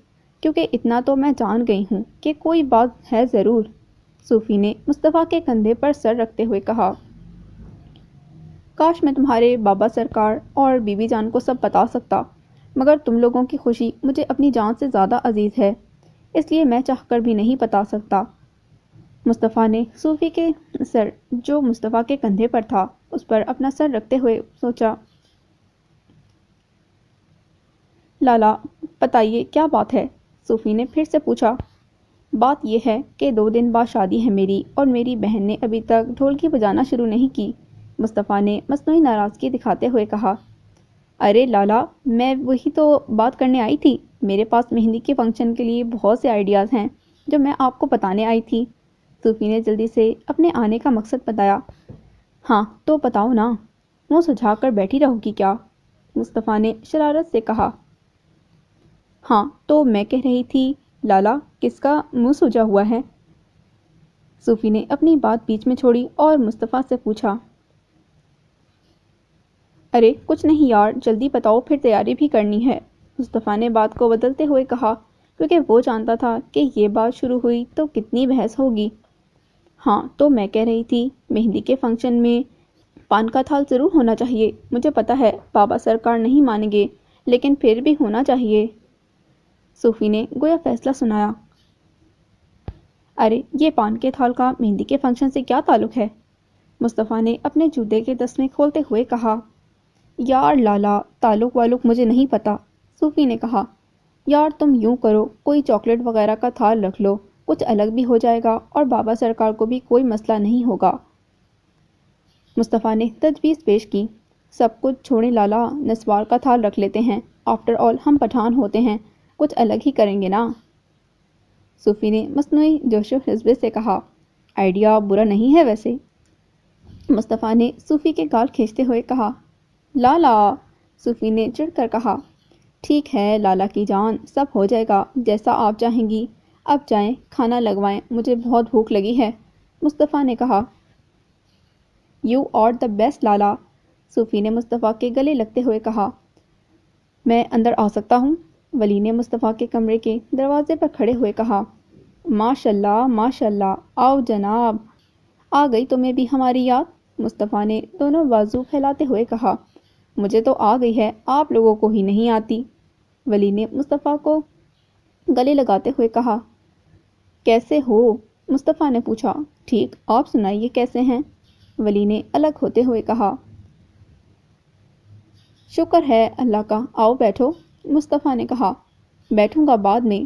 کیونکہ اتنا تو میں جان گئی ہوں کہ کوئی بات ہے ضرور، صوفی نے مصطفیٰ کے کندھے پر سر رکھتے ہوئے کہا۔ کاش میں تمہارے بابا سرکار اور بی بی جان کو سب بتا سکتا، مگر تم لوگوں کی خوشی مجھے اپنی جان سے زیادہ عزیز ہے، اس لیے میں چاہ کر بھی نہیں بتا سکتا، مصطفیٰ نے صوفی کے سر جو مصطفیٰ کے کندھے پر تھا اس پر اپنا سر رکھتے ہوئے سوچا۔ لالا بتائیے کیا بات ہے، صوفی نے پھر سے پوچھا۔ بات یہ ہے کہ 2 دن بعد شادی ہے میری، اور میری بہن نے ابھی تک ڈھولکی بجانا شروع نہیں کی، مصطفیٰ نے مصنوعی ناراضگی دکھاتے ہوئے کہا۔ ارے لالا، میں وہی تو بات کرنے آئی تھی، میرے پاس مہندی کے فنکشن کے لیے بہت سے آئیڈیاز ہیں جو میں آپ کو بتانے آئی تھی، صوفی نے جلدی سے اپنے آنے کا مقصد بتایا۔ ہاں تو بتاؤ نا، منہ سجھا کر بیٹھی رہو گی کیا، مصطفیٰ نے شرارت سے کہا۔ ہاں تو میں کہہ رہی تھی لالا، کس کا منہ سوجا ہوا ہے، صوفی نے اپنی بات بیچ میں چھوڑی اور مصطفیٰ سے پوچھا، ارے کچھ نہیں یار، جلدی بتاؤ، پھر تیاری بھی کرنی ہے۔ مصطفیٰ نے بات کو بدلتے ہوئے کہا، کیونکہ وہ جانتا تھا کہ یہ بات شروع ہوئی تو کتنی بحث ہوگی۔ ہاں تو میں کہہ رہی تھی، مہندی کے فنکشن میں پان کا تھال ضرور ہونا چاہیے۔ مجھے پتا ہے بابا سرکار نہیں مانیں گے، لیکن پھر بھی ہونا چاہیے۔ صوفی نے گویا فیصلہ سنایا۔ ارے یہ پان کے تھال کا مہندی کے فنکشن سے کیا تعلق ہے؟ مصطفیٰ نے اپنے جوتے کے تسمے کھولتے ہوئے کہا۔ یار لالا، تعلق والق مجھے نہیں پتا، صوفی نے کہا۔ یار تم یوں کرو، کوئی چاکلیٹ وغیرہ کا تھال رکھ لو، کچھ الگ بھی ہو جائے گا اور بابا سرکار کو بھی کوئی مسئلہ نہیں ہوگا۔ مصطفیٰ نے تجویز پیش کی۔ سب کچھ چھوڑیں لالا، نسوار کا تھال رکھ لیتے ہیں، آفٹر آل ہم پٹھان ہوتے ہیں، کچھ الگ ہی کریں گے نا۔ صوفی نے مصنوعی جوش و جذبے سے کہا، آئیڈیا برا نہیں ہے ویسے۔ مصطفیٰ نے صوفی کے گال کھینچتے ہوئے کہا، لالا، صوفی نے چڑھ کر کہا، ٹھیک ہے لالا کی جان، سب ہو جائے گا جیسا آپ چاہیں گی، اب جائیں کھانا لگوائیں، مجھے بہت بھوک لگی ہے، مصطفیٰ نے کہا۔ یو آر دا بیسٹ لالا، صوفی نے مصطفیٰ کے گلے لگتے ہوئے کہا۔ میں اندر آ سکتا ہوں؟ ولی نے مصطفیٰ کے کمرے کے دروازے پر کھڑے ہوئے کہا۔ ماشاء اللہ ماشاء اللہ، آؤ جناب، آ گئی تمہیں بھی ہماری یاد، مصطفیٰ نے دونوں بازو پھیلاتے ہوئے کہا۔ مجھے تو آ گئی ہے، آپ لوگوں کو ہی نہیں آتی، ولی نے مصطفیٰ کو گلے لگاتے ہوئے کہا۔ کیسے ہو؟ مصطفیٰ نے پوچھا۔ ٹھیک، آپ سنائیے کیسے ہیں؟ ولی نے الگ ہوتے ہوئے کہا۔ شکر ہے اللہ کا، آؤ بیٹھو، مصطفیٰ نے کہا۔ بیٹھوں گا بعد میں،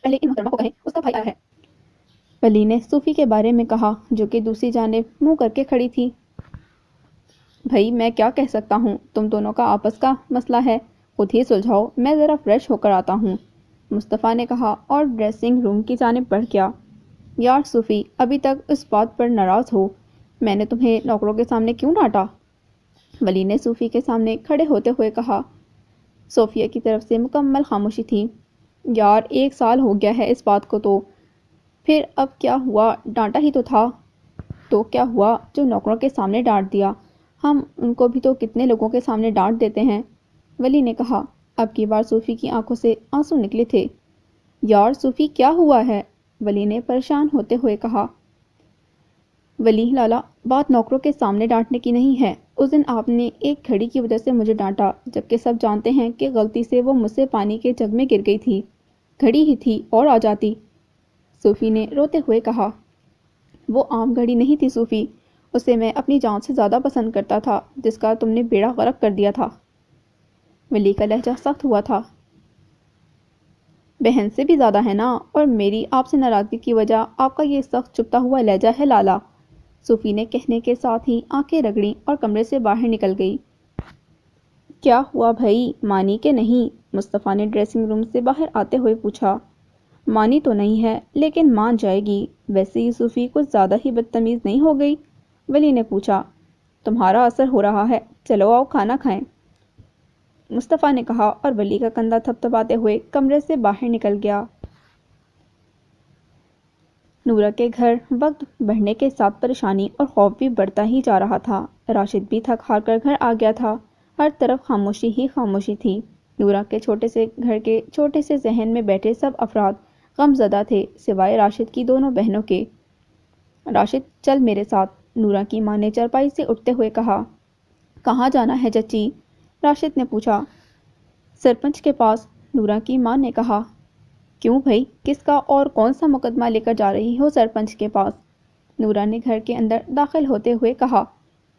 پہلے ان محترمہ کو کہیں اس کا بھائی آیا ہے، ولی نے صوفی کے بارے میں کہا، جو کہ دوسری جانب منہ کر کے کھڑی تھی۔ بھائی میں کیا کہہ سکتا ہوں، تم دونوں کا آپس کا مسئلہ ہے، خود ہی سلجھاؤ، میں ذرا فریش ہو کر آتا ہوں، مصطفیٰ نے کہا اور ڈریسنگ روم کی جانب بڑھ گیا۔ یار صوفی، ابھی تک اس بات پر ناراض ہو، میں نے تمہیں نوکروں کے سامنے کیوں ڈانٹا؟ ولی نے صوفی کے سامنے کھڑے ہوتے ہوئے کہا۔ صوفیہ کی طرف سے مکمل خاموشی تھی۔ یار 1 سال ہو گیا ہے اس بات کو، تو پھر اب کیا ہوا، ڈانٹا ہی تو تھا۔ تو کیا ہوا جو نوکروں کے سامنے ڈانٹ دیا، ہم ان کو بھی تو کتنے لوگوں کے سامنے ڈانٹ دیتے ہیں، ولی نے کہا۔ اب کی بار صوفی کی آنکھوں سے آنسو نکلے تھے۔ یار صوفی کیا ہوا ہے، ولی نے پریشان ہوتے ہوئے کہا۔ ولی لالا، بات نوکروں کے سامنے ڈانٹنے کی نہیں ہے، اس دن آپ نے ایک گھڑی کی وجہ سے مجھے ڈانٹا، جبکہ سب جانتے ہیں کہ غلطی سے وہ مجھ سے پانی کے جگ میں گر گئی تھی، گھڑی ہی تھی اور آ جاتی، صوفی نے روتے ہوئے کہا۔ وہ عام گھڑی نہیں تھی صوفی، اسے میں اپنی جان سے زیادہ پسند کرتا تھا، جس کا تم نے بیڑا غرق کر دیا تھا۔ ولی کا لہجہ سخت ہوا تھا۔ بہن سے بھی زیادہ ہے نا، اور میری آپ سے ناراضگی کی وجہ آپ کا یہ سخت چپتا ہوا لہجہ ہے لالا، صوفی نے کہنے کے ساتھ ہی آنکھیں رگڑیں اور کمرے سے باہر نکل گئی۔ کیا ہوا بھائی، مانی کہ نہیں؟ مصطفیٰ نے ڈریسنگ روم سے باہر آتے ہوئے پوچھا۔ مانی تو نہیں ہے، لیکن مان جائے گی، ویسے ہی صوفی کچھ زیادہ ہی بدتمیز نہیں ہو گئی؟ ولی نے پوچھا۔ تمہارا اثر ہو رہا ہے، چلو آؤ کھانا کھائیں، مصطفیٰ نے کہا اور ولی کا کندھا تھپتھپاتے ہوئے کمرے سے باہر نکل گیا۔ نورا کے گھر وقت بڑھنے کے ساتھ پریشانی اور خوف بھی بڑھتا ہی جا رہا تھا۔ راشد بھی تھک ہار کر گھر آ گیا تھا، ہر طرف خاموشی ہی خاموشی تھی۔ نورا کے چھوٹے سے گھر کے چھوٹے سے ذہن میں بیٹھے سب افراد غم زدہ تھے، سوائے راشد کی دونوں بہنوں کے۔ راشد چل میرے ساتھ، نورا کی ماں نے چارپائی سے اٹھتے ہوئے کہا۔ کہاں جانا ہے چچی؟ راشد نے پوچھا۔ سرپنچ کے پاس، نورا کی ماں نے کہا۔ کیوں بھائی، کس کا اور کون سا مقدمہ لے کر جا رہی ہو سرپنچ کے پاس؟ نورا نے گھر کے اندر داخل ہوتے ہوئے کہا۔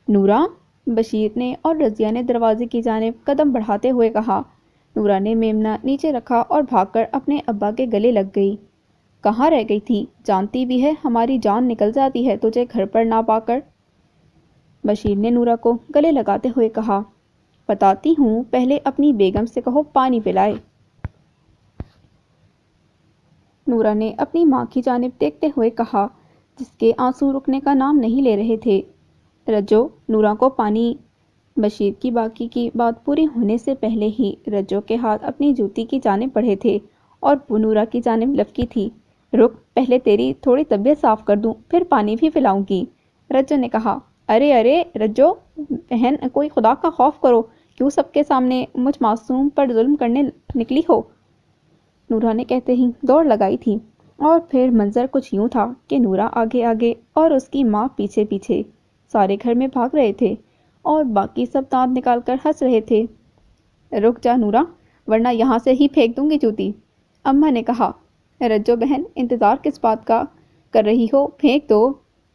نورا، بشیر نے اور رضیہ نے دروازے کی جانب قدم بڑھاتے ہوئے کہا۔ نورا نے میمنہ نیچے رکھا اور بھاگ کر اپنے ابا کے گلے لگ گئی۔ کہاں رہ گئی تھی؟ جانتی بھی ہے ہماری جان نکل جاتی ہے تجھے گھر پر نہ پا کر، بشیر نے نورا کو گلے لگاتے ہوئے کہا۔ بتاتی ہوں، پہلے اپنی بیگم سے کہو پانی پلائے۔ نورا نے اپنی ماں کی جانب دیکھتے ہوئے کہا، جس کے آنسو رکنے کا نام نہیں لے رہے تھے۔ رجو، نورا کو پانی۔ بشیر کی باقی کی بات پوری ہونے سے پہلے ہی رجو کے ہاتھ اپنی جوتی کی جانب بڑھے تھے اور وہ نورا کی جانب لپکی تھی۔ رک، پہلے تیری تھوڑی طبیعت صاف کر دوں پھر پانی بھی پلاؤں گی۔ رجو نے کہا۔ ارے ارے رجو بہن، کوئی خدا کا خوف کرو، کیوں سب کے سامنے مجھ معصوم پر ظلم کرنے نکلی ہو؟ نورا نے کہتے ہی دوڑ لگائی تھی، اور پھر منظر کچھ یوں تھا کہ نورا آگے آگے اور اس کی ماں پیچھے پیچھے سارے گھر میں بھاگ رہے تھے اور باقی سب دانت نکال کر ہنس رہے تھے۔ رک جا نورا، ورنہ یہاں سے ہی پھینک دوں گی جوتی، اماں نے کہا۔ رجو بہن، انتظار کس بات کا کر رہی ہو، پھینک دو،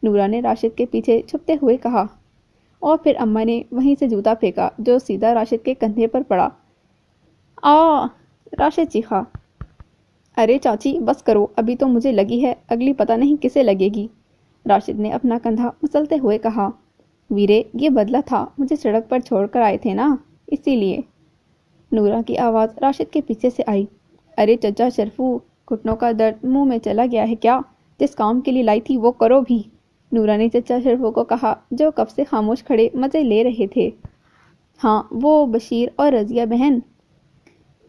نورا نے راشد کے پیچھے چھپتے ہوئے کہا، اور پھر اماں نے وہیں سے جوتا پھینکا جو سیدھا راشد کے کندھے پر پڑا۔ آ! راشد چیخا۔ ارے چاچی بس کرو، ابھی تو مجھے لگی ہے، اگلی پتہ نہیں کسے لگے گی، راشد نے اپنا کندھا مسلتے ہوئے کہا۔ ویرے یہ بدلہ تھا، مجھے سڑک پر چھوڑ کر آئے تھے نا، اسی لیے، نورا کی آواز راشد کے پیچھے سے آئی۔ ارے چچا شرفو، گھٹنوں کا درد منہ میں چلا گیا ہے کیا؟ جس کام کے لیے لائی تھی وہ کرو بھی، نورا نے چچا شرفو کو کہا جو کب سے خاموش کھڑے مزے لے رہے تھے۔ ہاں وہ بشیر اور رضیہ بہن،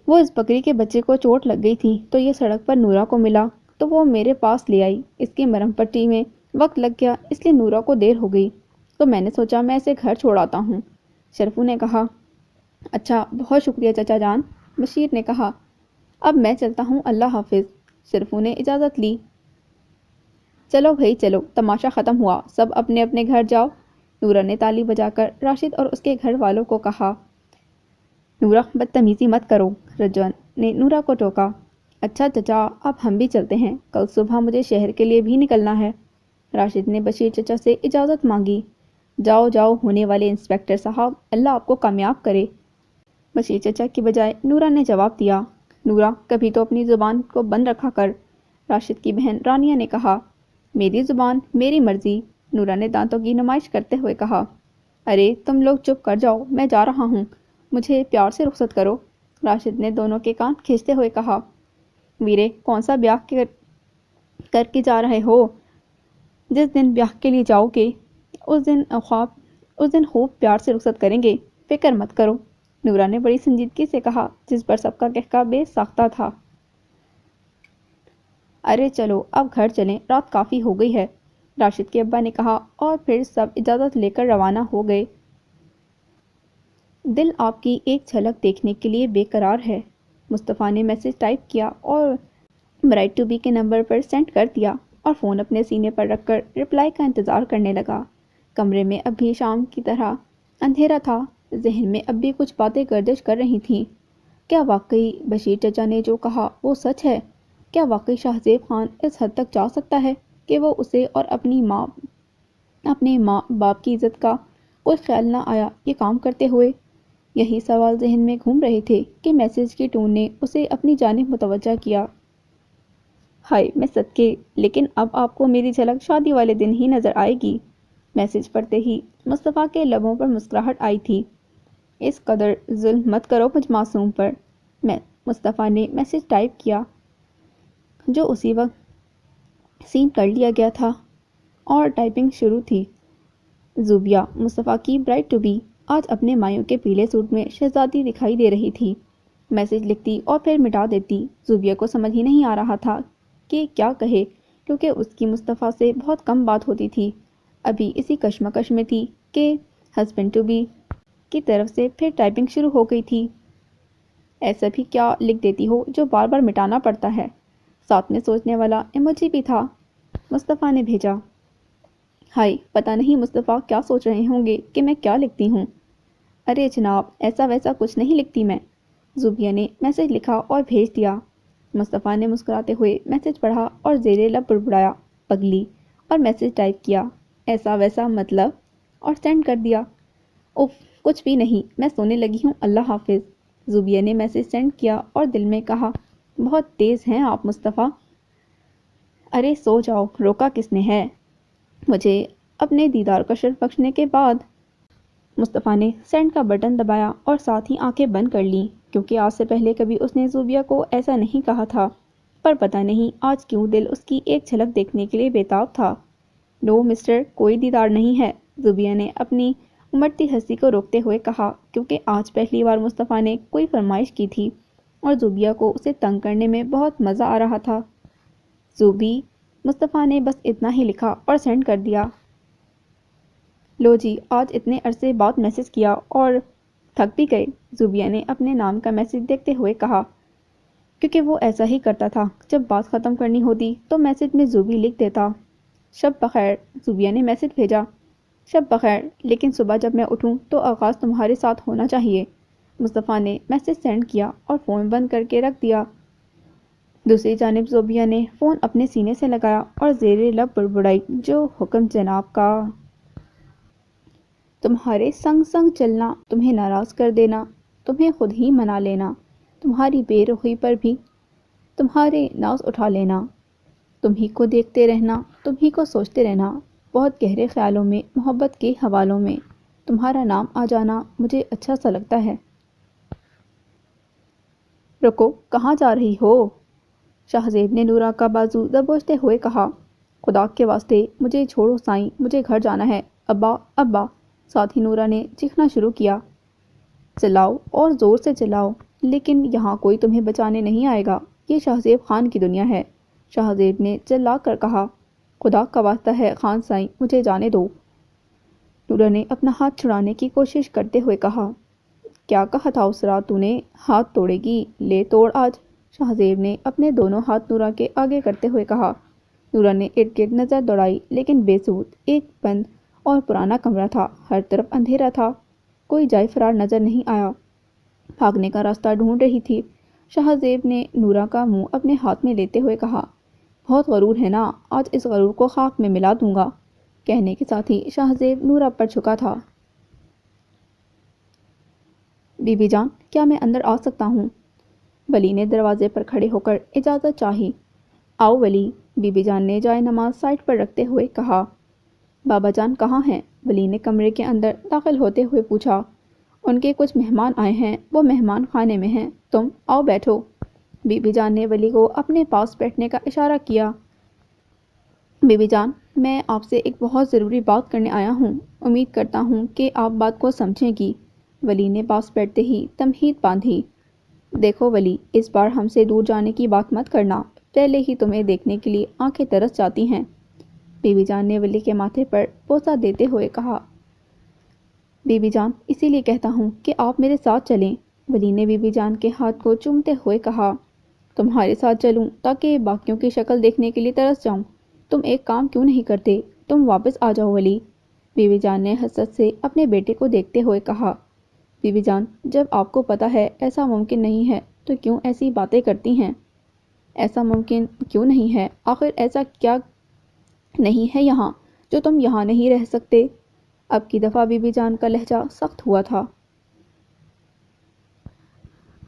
وہ اس بکری کے بچے کو چوٹ لگ گئی تھی تو یہ سڑک پر نورا کو ملا تو وہ میرے پاس لے آئی، اس کی مرہم پٹی میں وقت لگ گیا اس لیے نورا کو دیر ہو گئی تو میں نے سوچا میں اسے گھر چھوڑ آتا ہوں، شرفو نے کہا۔ اچھا بہت شکریہ چچا جان، بشیر نے کہا۔ اب میں چلتا ہوں، اللہ حافظ، شرفو نے اجازت لی۔ چلو بھائی چلو، تماشا ختم ہوا، سب اپنے اپنے گھر جاؤ، نورا نے تالی بجا کر راشد اور اس کے گھر والوں کو کہا۔ نورا بدتمیزی مت کرو، رجوان نے نورا کو ٹوکا۔ اچھا چچا اب ہم بھی چلتے ہیں، کل صبح مجھے شہر کے لیے بھی نکلنا ہے، راشد نے بشیر چچا سے اجازت مانگی۔ جاؤ جاؤ ہونے والے انسپکٹر صاحب، اللہ آپ کو کامیاب کرے، بشیر چچا کی بجائے نورا نے جواب دیا۔ نورا کبھی تو اپنی زبان کو بند رکھا کر، راشد کی بہن رانیہ نے کہا۔ میری زبان میری مرضی، نورا نے دانتوں کی نمائش کرتے ہوئے کہا۔ ارے تم لوگ چپ کر جاؤ، میں جا رہا ہوں، مجھے پیار سے رخصت کرو، راشد نے دونوں کے کان کھینچتے ہوئے کہا۔ ویرے کون سا بیاہ کر کے جا رہے ہو؟ جس دن بیاہ کے لیے جاؤ گے اس دن خوب پیار سے رخصت کریں گے، فکر مت کرو، نورا نے بڑی سنجیدگی سے کہا جس پر سب کا کہکا بے ساختہ تھا۔ ارے چلو اب گھر چلیں، رات کافی ہو گئی ہے، راشد کے ابا نے کہا، اور پھر سب اجازت لے کر روانہ ہو گئے۔ دل آپ کی ایک جھلک دیکھنے کے لیے بے قرار ہے، مصطفیٰ نے میسج ٹائپ کیا اور برائٹ ٹو بی کے نمبر پر سینڈ کر دیا اور فون اپنے سینے پر رکھ کر رپلائی کا انتظار کرنے لگا۔ کمرے میں اب بھی شام کی طرح اندھیرا تھا، ذہن میں اب بھی کچھ باتیں گردش کر رہی تھیں۔ کیا واقعی بشیر چچا نے جو کہا وہ سچ ہے؟ کیا واقعی شاہ زیب خان اس حد تک جا سکتا ہے کہ وہ اسے اور اپنے ماں باپ کی عزت کا کوئی خیال نہ آیا یہ کام کرتے ہوئے؟ یہی سوال ذہن میں گھوم رہے تھے کہ میسج کی ٹون نے اسے اپنی جانب متوجہ کیا۔ ہائے میں صدقے، لیکن اب آپ کو میری جھلک شادی والے دن ہی نظر آئے گی، میسج پڑھتے ہی مصطفیٰ کے لبوں پر مسکراہٹ آئی تھی۔ اس قدر ظلم مت کرو مجھ معصوم پر، مصطفیٰ نے میسج ٹائپ کیا جو اسی وقت سین کر لیا گیا تھا اور ٹائپنگ شروع تھی۔ زوبیہ، مصطفیٰ کی برائٹ ٹو بی، آج اپنے مایوں کے پیلے سوٹ میں شہزادی دکھائی دے رہی تھی۔ میسج لکھتی اور پھر مٹا دیتی، زوبیہ کو سمجھ ہی نہیں آ رہا تھا کہ کیا کہے، کیونکہ اس کی مصطفیٰ سے بہت کم بات ہوتی تھی۔ ابھی اسی کشمکش میں تھی کہ ہسبینڈ ٹو بی کی طرف سے پھر ٹائپنگ شروع ہو گئی تھی۔ ایسا بھی کیا لکھ دیتی ہو جو بار بار مٹانا پڑتا ہے؟ ساتھ میں سوچنے والا ایموجی بھی تھا، مصطفیٰ نے بھیجا۔ ہائے پتہ نہیں مصطفیٰ کیا سوچ رہے ہوں گے کہ میں کیا لکھتی ہوں۔ ارے جناب ایسا ویسا کچھ نہیں لکھتی میں، زوبیہ نے میسج لکھا اور بھیج دیا۔ مصطفیٰ نے مسکراتے ہوئے میسج پڑھا اور زیر لب بڑبڑایا، پگلی، اور میسج ٹائپ کیا، ایسا ویسا مطلب، اور سینڈ کر دیا۔ اف کچھ بھی نہیں، میں سونے لگی ہوں، اللہ حافظ، زوبیہ نے میسج سینڈ کیا اور دل میں کہا، بہت تیز ہیں آپ مصطفیٰ۔ ارے سو جاؤ، روکا کس نے ہے مجھے اپنے دیدار کا شرف بخشنے کے بعد؟ مصطفیٰ نے سینڈ کا بٹن دبایا اور ساتھ ہی آنکھیں بند کر لیں، کیونکہ آج سے پہلے کبھی اس نے زوبیہ کو ایسا نہیں کہا تھا، پر پتہ نہیں آج کیوں دل اس کی ایک جھلک دیکھنے کے لیے بےتاب تھا۔ نو مسٹر، کوئی دیدار نہیں ہے، زوبیہ نے اپنی امڑتی ہنسی کو روکتے ہوئے کہا، کیونکہ آج پہلی بار مصطفیٰ نے کوئی فرمائش کی تھی اور زوبیہ کو اسے تنگ کرنے میں بہت مزہ آ رہا تھا۔ زوبی، مصطفیٰ نے بس اتنا ہی لکھا اور سینڈ کر دیا۔ لو جی، آج اتنے عرصے بعد میسج کیا اور تھک بھی گئے، زوبیہ نے اپنے نام کا میسج دیکھتے ہوئے کہا، کیونکہ وہ ایسا ہی کرتا تھا، جب بات ختم کرنی ہوتی تو میسج میں زوبی لکھ دیتا۔ شب بخیر، زوبیہ نے میسج بھیجا۔ شب بخیر، لیکن صبح جب میں اٹھوں تو آغاز تمہارے ساتھ ہونا چاہیے۔ مصطفیٰ نے میسج سینڈ کیا اور فون بند کر کے رکھ دیا۔ دوسری جانب زوبیہ نے فون اپنے سینے سے لگایا اور زیر لب بڑبڑائی، جو حکم جناب کا۔ تمہارے سنگ سنگ چلنا، تمہیں ناراض کر دینا، تمہیں خود ہی منا لینا، تمہاری بے رخی پر بھی تمہارے ناز اٹھا لینا، تم ہی کو دیکھتے رہنا، تم ہی کو سوچتے رہنا، بہت گہرے خیالوں میں، محبت کے حوالوں میں تمہارا نام آ جانا مجھے اچھا سا لگتا ہے۔ رکو، کہاں جا رہی ہو؟ شاہزیب نے نورا کا بازو دبوچتے ہوئے کہا۔ خدا کے واسطے مجھے چھوڑو سائیں، مجھے گھر جانا ہے۔ ابا، ابا، ساتھ ہی نورا نے چیخنا شروع کیا۔ چلاؤ اور زور سے چلاؤ، لیکن یہاں کوئی تمہیں بچانے نہیں آئے گا، یہ شاہزیب خان کی دنیا ہے، شاہزیب نے چلا کر کہا۔ خدا کا واسطہ ہے خان سائیں، مجھے جانے دو۔ نورا نے اپنا ہاتھ چھڑانے کی کوشش کرتے ہوئے کہا۔ کیا کہا تھا اس رات تو نے؟ ہاتھ توڑے گی، لے توڑ آج، شاہزیب نے اپنے دونوں ہاتھ نورا کے آگے کرتے ہوئے کہا۔ نورا نے ارد گرد نظر دوڑائی، لیکن بے سود، ایک بند اور پرانا کمرہ تھا، ہر طرف اندھیرا تھا، کوئی جائے فرار نظر نہیں آیا۔ بھاگنے کا راستہ ڈھونڈ رہی تھی۔ شاہزیب نے نورا کا منہ اپنے ہاتھ میں لیتے ہوئے کہا، بہت غرور ہے نا، آج اس غرور کو خاک میں ملا دوں گا۔ کہنے کے ساتھ ہی شاہزیب نورا پر جھکا تھا۔ بی بی جان، کیا میں اندر آ سکتا ہوں؟ ولی نے دروازے پر کھڑے ہو کر اجازت چاہی۔ آؤ ولی، بی بی جان نے جائے نماز سائڈ پر رکھتے ہوئے کہا۔ بابا جان کہاں ہیں؟ ولی نے کمرے کے اندر داخل ہوتے ہوئے پوچھا۔ ان کے کچھ مہمان آئے ہیں، وہ مہمان خانے میں ہیں، تم آؤ بیٹھو۔ بی بی جان نے ولی کو اپنے پاس بیٹھنے کا اشارہ کیا۔ بی بی جان، میں آپ سے ایک بہت ضروری بات کرنے آیا ہوں، امید کرتا ہوں کہ آپ بات کو سمجھیں گی۔ ولی نے پاس بیٹھتے ہی تمہید باندھی۔ دیکھو ولی، اس بار ہم سے دور جانے کی بات مت کرنا، پہلے ہی تمہیں دیکھنے کے لیے آنکھیں ترس جاتی ہیں۔ بی بی جان نے ولی کے ماتھے پر بوسہ دیتے ہوئے کہا۔ بی بی جان، اسی لیے کہتا ہوں کہ آپ میرے ساتھ چلیں، ولی نے بی بی جان کے ہاتھ کو چومتے ہوئے کہا۔ تمہارے ساتھ چلوں تاکہ باقیوں کی شکل دیکھنے کے لیے ترس جاؤں؟ تم ایک کام کیوں نہیں کرتے، تم واپس آ جاؤ ولی، بی بی جان نے حسرت سے اپنے بیٹے کو دیکھتے ہوئے کہا۔ بی بی جان، جب آپ کو پتہ ہے ایسا ممکن نہیں ہے تو کیوں ایسی باتیں کرتی ہیں؟ ایسا ممکن کیوں نہیں ہے؟ آخر ایسا کیا نہیں ہے یہاں جو تم یہاں نہیں رہ سکتے؟ اب کی دفعہ بی بی جان کا لہجہ سخت ہوا تھا۔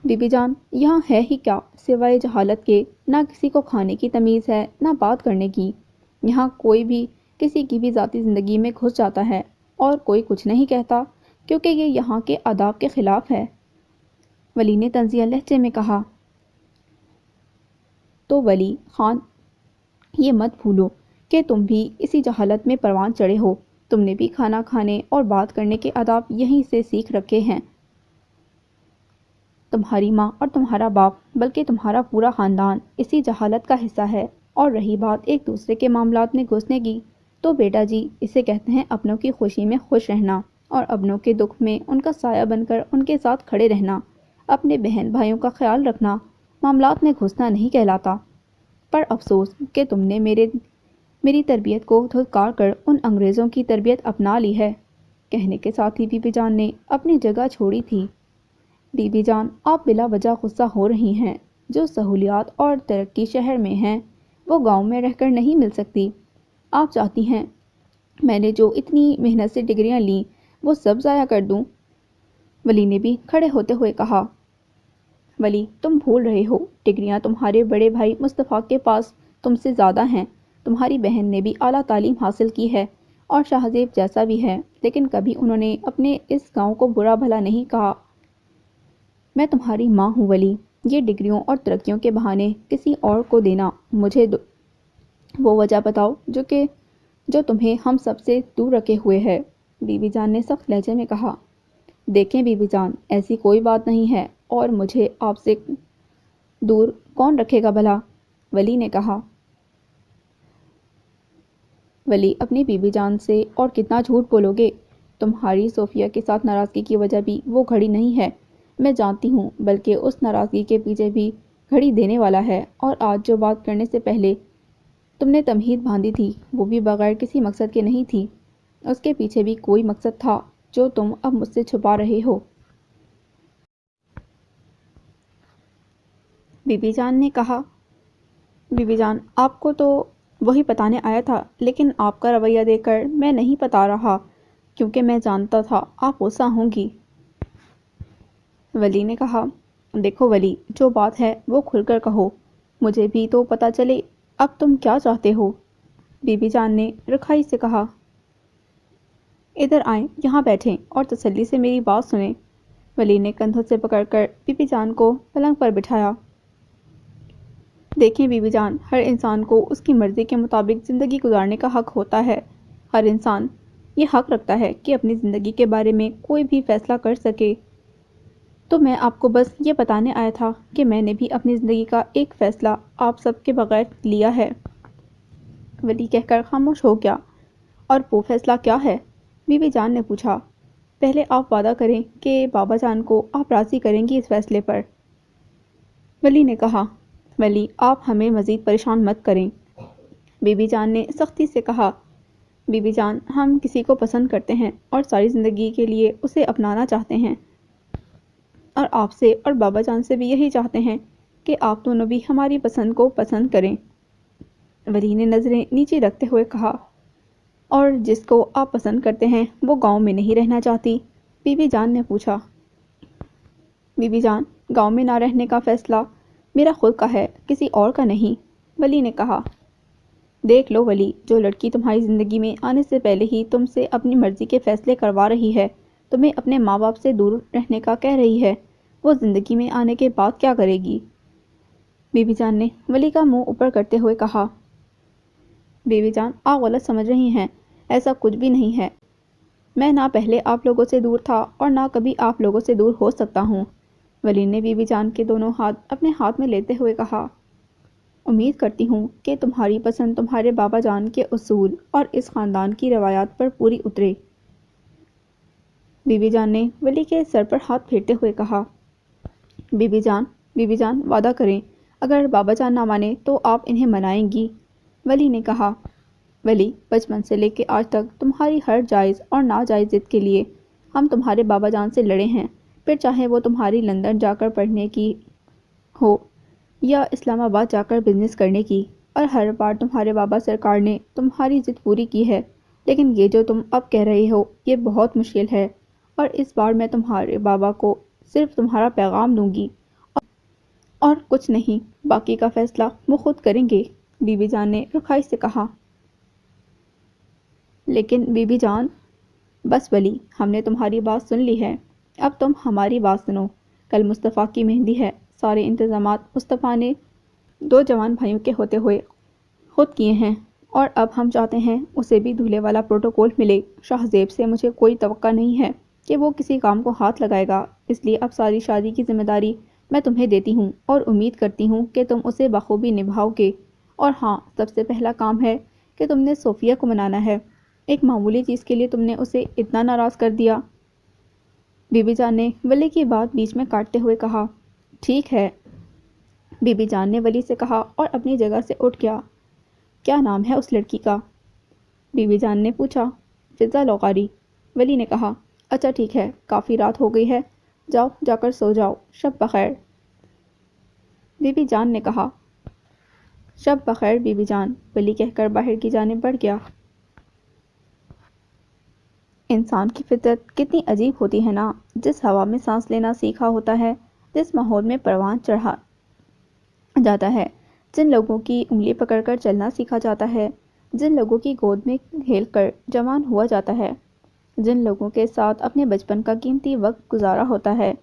بی بی جان، یہاں ہے ہی کیا سوائے جہالت کے، نہ کسی کو کھانے کی تمیز ہے نہ بات کرنے کی، یہاں کوئی بھی کسی کی بھی ذاتی زندگی میں گھس جاتا ہے اور کوئی کچھ نہیں کہتا، کیونکہ یہ یہاں کے آداب کے خلاف ہے، ولی نے طنزیہ لہجے میں کہا۔ تو ولی خان، یہ مت بھولو کہ تم بھی اسی جہالت میں پروان چڑھے ہو، تم نے بھی کھانا کھانے اور بات کرنے کے آداب یہیں سے سیکھ رکھے ہیں۔ تمہاری ماں اور تمہارا باپ، بلکہ تمہارا پورا خاندان اسی جہالت کا حصہ ہے، اور رہی بات ایک دوسرے کے معاملات میں گھسنے کی، تو بیٹا جی، اسے کہتے ہیں اپنوں کی خوشی میں خوش رہنا اور اپنوں کے دکھ میں ان کا سایہ بن کر ان کے ساتھ کھڑے رہنا، اپنے بہن بھائیوں کا خیال رکھنا معاملات میں گھسنا نہیں کہلاتا۔ پر افسوس کہ تم نے میری تربیت کو دھتکار کر ان انگریزوں کی تربیت اپنا لی ہے۔ کہنے کے ساتھ ہی بی بی جان نے اپنی جگہ چھوڑی تھی۔ بی بی جان، آپ بلا وجہ غصہ ہو رہی ہیں، جو سہولیات اور ترقی شہر میں ہیں وہ گاؤں میں رہ کر نہیں مل سکتی۔ آپ چاہتی ہیں میں نے جو اتنی محنت سے ڈگریاں لیں وہ سب ضائع کر دوں؟ ولی نے بھی کھڑے ہوتے ہوئے کہا۔ ولی، تم بھول رہے ہو، ڈگریاں تمہارے بڑے بھائی مصطفیٰ کے پاس تم سے زیادہ ہیں، تمہاری بہن نے بھی اعلیٰ تعلیم حاصل کی ہے اور شاہزیب جیسا بھی ہے، لیکن کبھی انہوں نے اپنے اس گاؤں کو برا بھلا نہیں کہا۔ میں تمہاری ماں ہوں ولی، یہ ڈگریوں اور ترقیوں کے بہانے کسی اور کو دینا، مجھے وہ وجہ بتاؤ جو تمہیں ہم سب سے دور رکھے ہوئے ہے، بی بی جان نے سخت لہجے میں کہا۔ دیکھیں بی بی جان، ایسی کوئی بات نہیں ہے، اور مجھے آپ سے دور کون رکھے گا بھلا، ولی نے کہا۔ ولی اپنی بیوی جان سے اور کتنا جھوٹ بولو گے؟ تمہاری صوفیہ کے ساتھ ناراضگی کی وجہ بھی وہ گھڑی نہیں ہے، میں جانتی ہوں، بلکہ اس ناراضگی کے پیچھے بھی گھڑی دینے والا ہے۔ اور آج جو بات کرنے سے پہلے تم نے تمہید باندھی تھی وہ بھی بغیر کسی مقصد کے نہیں تھی، اس کے پیچھے بھی کوئی مقصد تھا جو تم اب مجھ سے چھپا رہے ہو۔ بی بی جان نے کہا، بی بی جان آپ کو تو وہی بتانے آیا تھا، لیکن آپ کا رویہ دیکھ کر میں نہیں بتا رہا کیونکہ میں جانتا تھا آپ غصہ ہوں گی۔ ولی نے کہا، دیکھو ولی، جو بات ہے وہ کھل کر کہو، مجھے بھی تو پتہ چلے اب تم کیا چاہتے ہو۔ بی بی جان نے رکھائی سے کہا، ادھر آئیں، یہاں بیٹھیں اور تسلی سے میری بات سنیں۔ ولی نے کندھوں سے پکڑ کر بی بی جان کو پلنگ پر بٹھایا۔ دیکھیں بی بی جان، ہر انسان کو اس کی مرضی کے مطابق زندگی گزارنے کا حق ہوتا ہے۔ ہر انسان یہ حق رکھتا ہے کہ اپنی زندگی کے بارے میں کوئی بھی فیصلہ کر سکے۔ تو میں آپ کو بس یہ بتانے آیا تھا کہ میں نے بھی اپنی زندگی کا ایک فیصلہ آپ سب کے بغیر لیا ہے۔ ولی کہہ کر خاموش ہو گیا۔ اور وہ فیصلہ کیا ہے؟ بی بی جان نے پوچھا۔ پہلے آپ وعدہ کریں کہ بابا جان کو آپ راضی کریں گی اس فیصلے پر۔ ولی نے کہا، ولی آپ ہمیں مزید پریشان مت کریں۔ بی بی جان نے سختی سے کہا، بی بی جان ہم کسی کو پسند کرتے ہیں اور ساری زندگی کے لیے اسے اپنانا چاہتے ہیں، اور آپ سے اور بابا جان سے بھی یہی چاہتے ہیں کہ آپ دونوں بھی ہماری پسند کو پسند کریں۔ ولی نے نظریں نیچے رکھتے ہوئے کہا، اور جس کو آپ پسند کرتے ہیں وہ گاؤں میں نہیں رہنا چاہتی؟ بی بی جان نے پوچھا۔ بی بی جان، گاؤں میں نہ رہنے کا فیصلہ میرا خود کا ہے، کسی اور کا نہیں، ولی نے کہا۔ دیکھ لو ولی، جو لڑکی تمہاری زندگی میں آنے سے پہلے ہی تم سے اپنی مرضی کے فیصلے کروا رہی ہے، تمہیں اپنے ماں باپ سے دور رہنے کا کہہ رہی ہے، وہ زندگی میں آنے کے بعد کیا کرے گی؟ بی بی جان نے ولی کا منہ اوپر کرتے ہوئے کہا، بی بی جان آپ غلط سمجھ رہی ہیں، ایسا کچھ بھی نہیں ہے۔ میں نہ پہلے آپ لوگوں سے دور تھا اور نہ کبھی آپ لوگوں سے دور ہو سکتا ہوں۔ ولی نے بی بی جان کے دونوں ہاتھ اپنے ہاتھ میں لیتے ہوئے کہا، امید کرتی ہوں کہ تمہاری پسند تمہارے بابا جان کے اصول اور اس خاندان کی روایات پر پوری اترے۔ بی بی جان نے ولی کے سر پر ہاتھ پھیرتے ہوئے کہا، بی بی جان وعدہ کریں، اگر بابا جان نہ مانے تو آپ انہیں منائیں گی؟ ولی نے کہا، ولی بچپن سے لے کے آج تک تمہاری ہر جائز اور ناجائز ضد کے لیے ہم تمہارے بابا جان سے لڑے ہیں، پھر چاہے وہ تمہاری لندن جا کر پڑھنے کی ہو یا اسلام آباد جا کر بزنس کرنے کی، اور ہر بار تمہارے بابا سرکار نے تمہاری ضد پوری کی ہے، لیکن یہ جو تم اب کہہ رہے ہو یہ بہت مشکل ہے، اور اس بار میں تمہارے بابا کو صرف تمہارا پیغام دوں گی اور کچھ نہیں، باقی کا فیصلہ وہ خود کریں گے۔ بی بی جان نے رکھائی سے کہا۔ لیکن بی بی جان، بس ولی، ہم نے تمہاری بات سن لی ہے، اب تم ہماری بات سنو۔ کل مصطفیٰ کی مہندی ہے، سارے انتظامات مصطفیٰ نے 2 جوان بھائیوں کے ہوتے ہوئے خود کیے ہیں، اور اب ہم چاہتے ہیں اسے بھی دولہے والا پروٹوکول ملے۔ شاہ زیب سے مجھے کوئی توقع نہیں ہے کہ وہ کسی کام کو ہاتھ لگائے گا، اس لیے اب ساری شادی کی ذمہ داری میں تمہیں دیتی ہوں اور امید کرتی ہوں کہ تم اسے بخوبی نبھاؤ گے۔ اور ہاں، سب سے پہلا کام ہے کہ تم نے صوفیہ کو منانا ہے، ایک معمولی چیز کے لیے تم نے اسے اتنا ناراض کر دیا۔ بی بی جان نے ولی کی بات بیچ میں کاٹتے ہوئے کہا، ٹھیک ہے۔ بی بی جان نے ولی سے کہا اور اپنی جگہ سے اٹھ گیا۔ کیا نام ہے اس لڑکی کا؟ بی بی جان نے پوچھا۔ فضا لغاری۔ ولی نے کہا، اچھا ٹھیک ہے، کافی رات ہو گئی ہے، جاؤ جا کر سو جاؤ، شب بخیر۔ بی بی جان نے کہا، شب بخیر بی بی جان، ولی کہہ کر باہر کی جانب بڑھ گیا۔ انسان کی فطرت کتنی عجیب ہوتی ہے نا، جس ہوا میں سانس لینا سیکھا ہوتا ہے، جس ماحول میں پروان چڑھا جاتا ہے، جن لوگوں کی انگلی پکڑ کر چلنا سیکھا جاتا ہے، جن لوگوں کی گود میں کھیل کر جوان ہوا جاتا ہے، جن لوگوں کے ساتھ اپنے بچپن کا قیمتی وقت گزارا ہوتا ہے،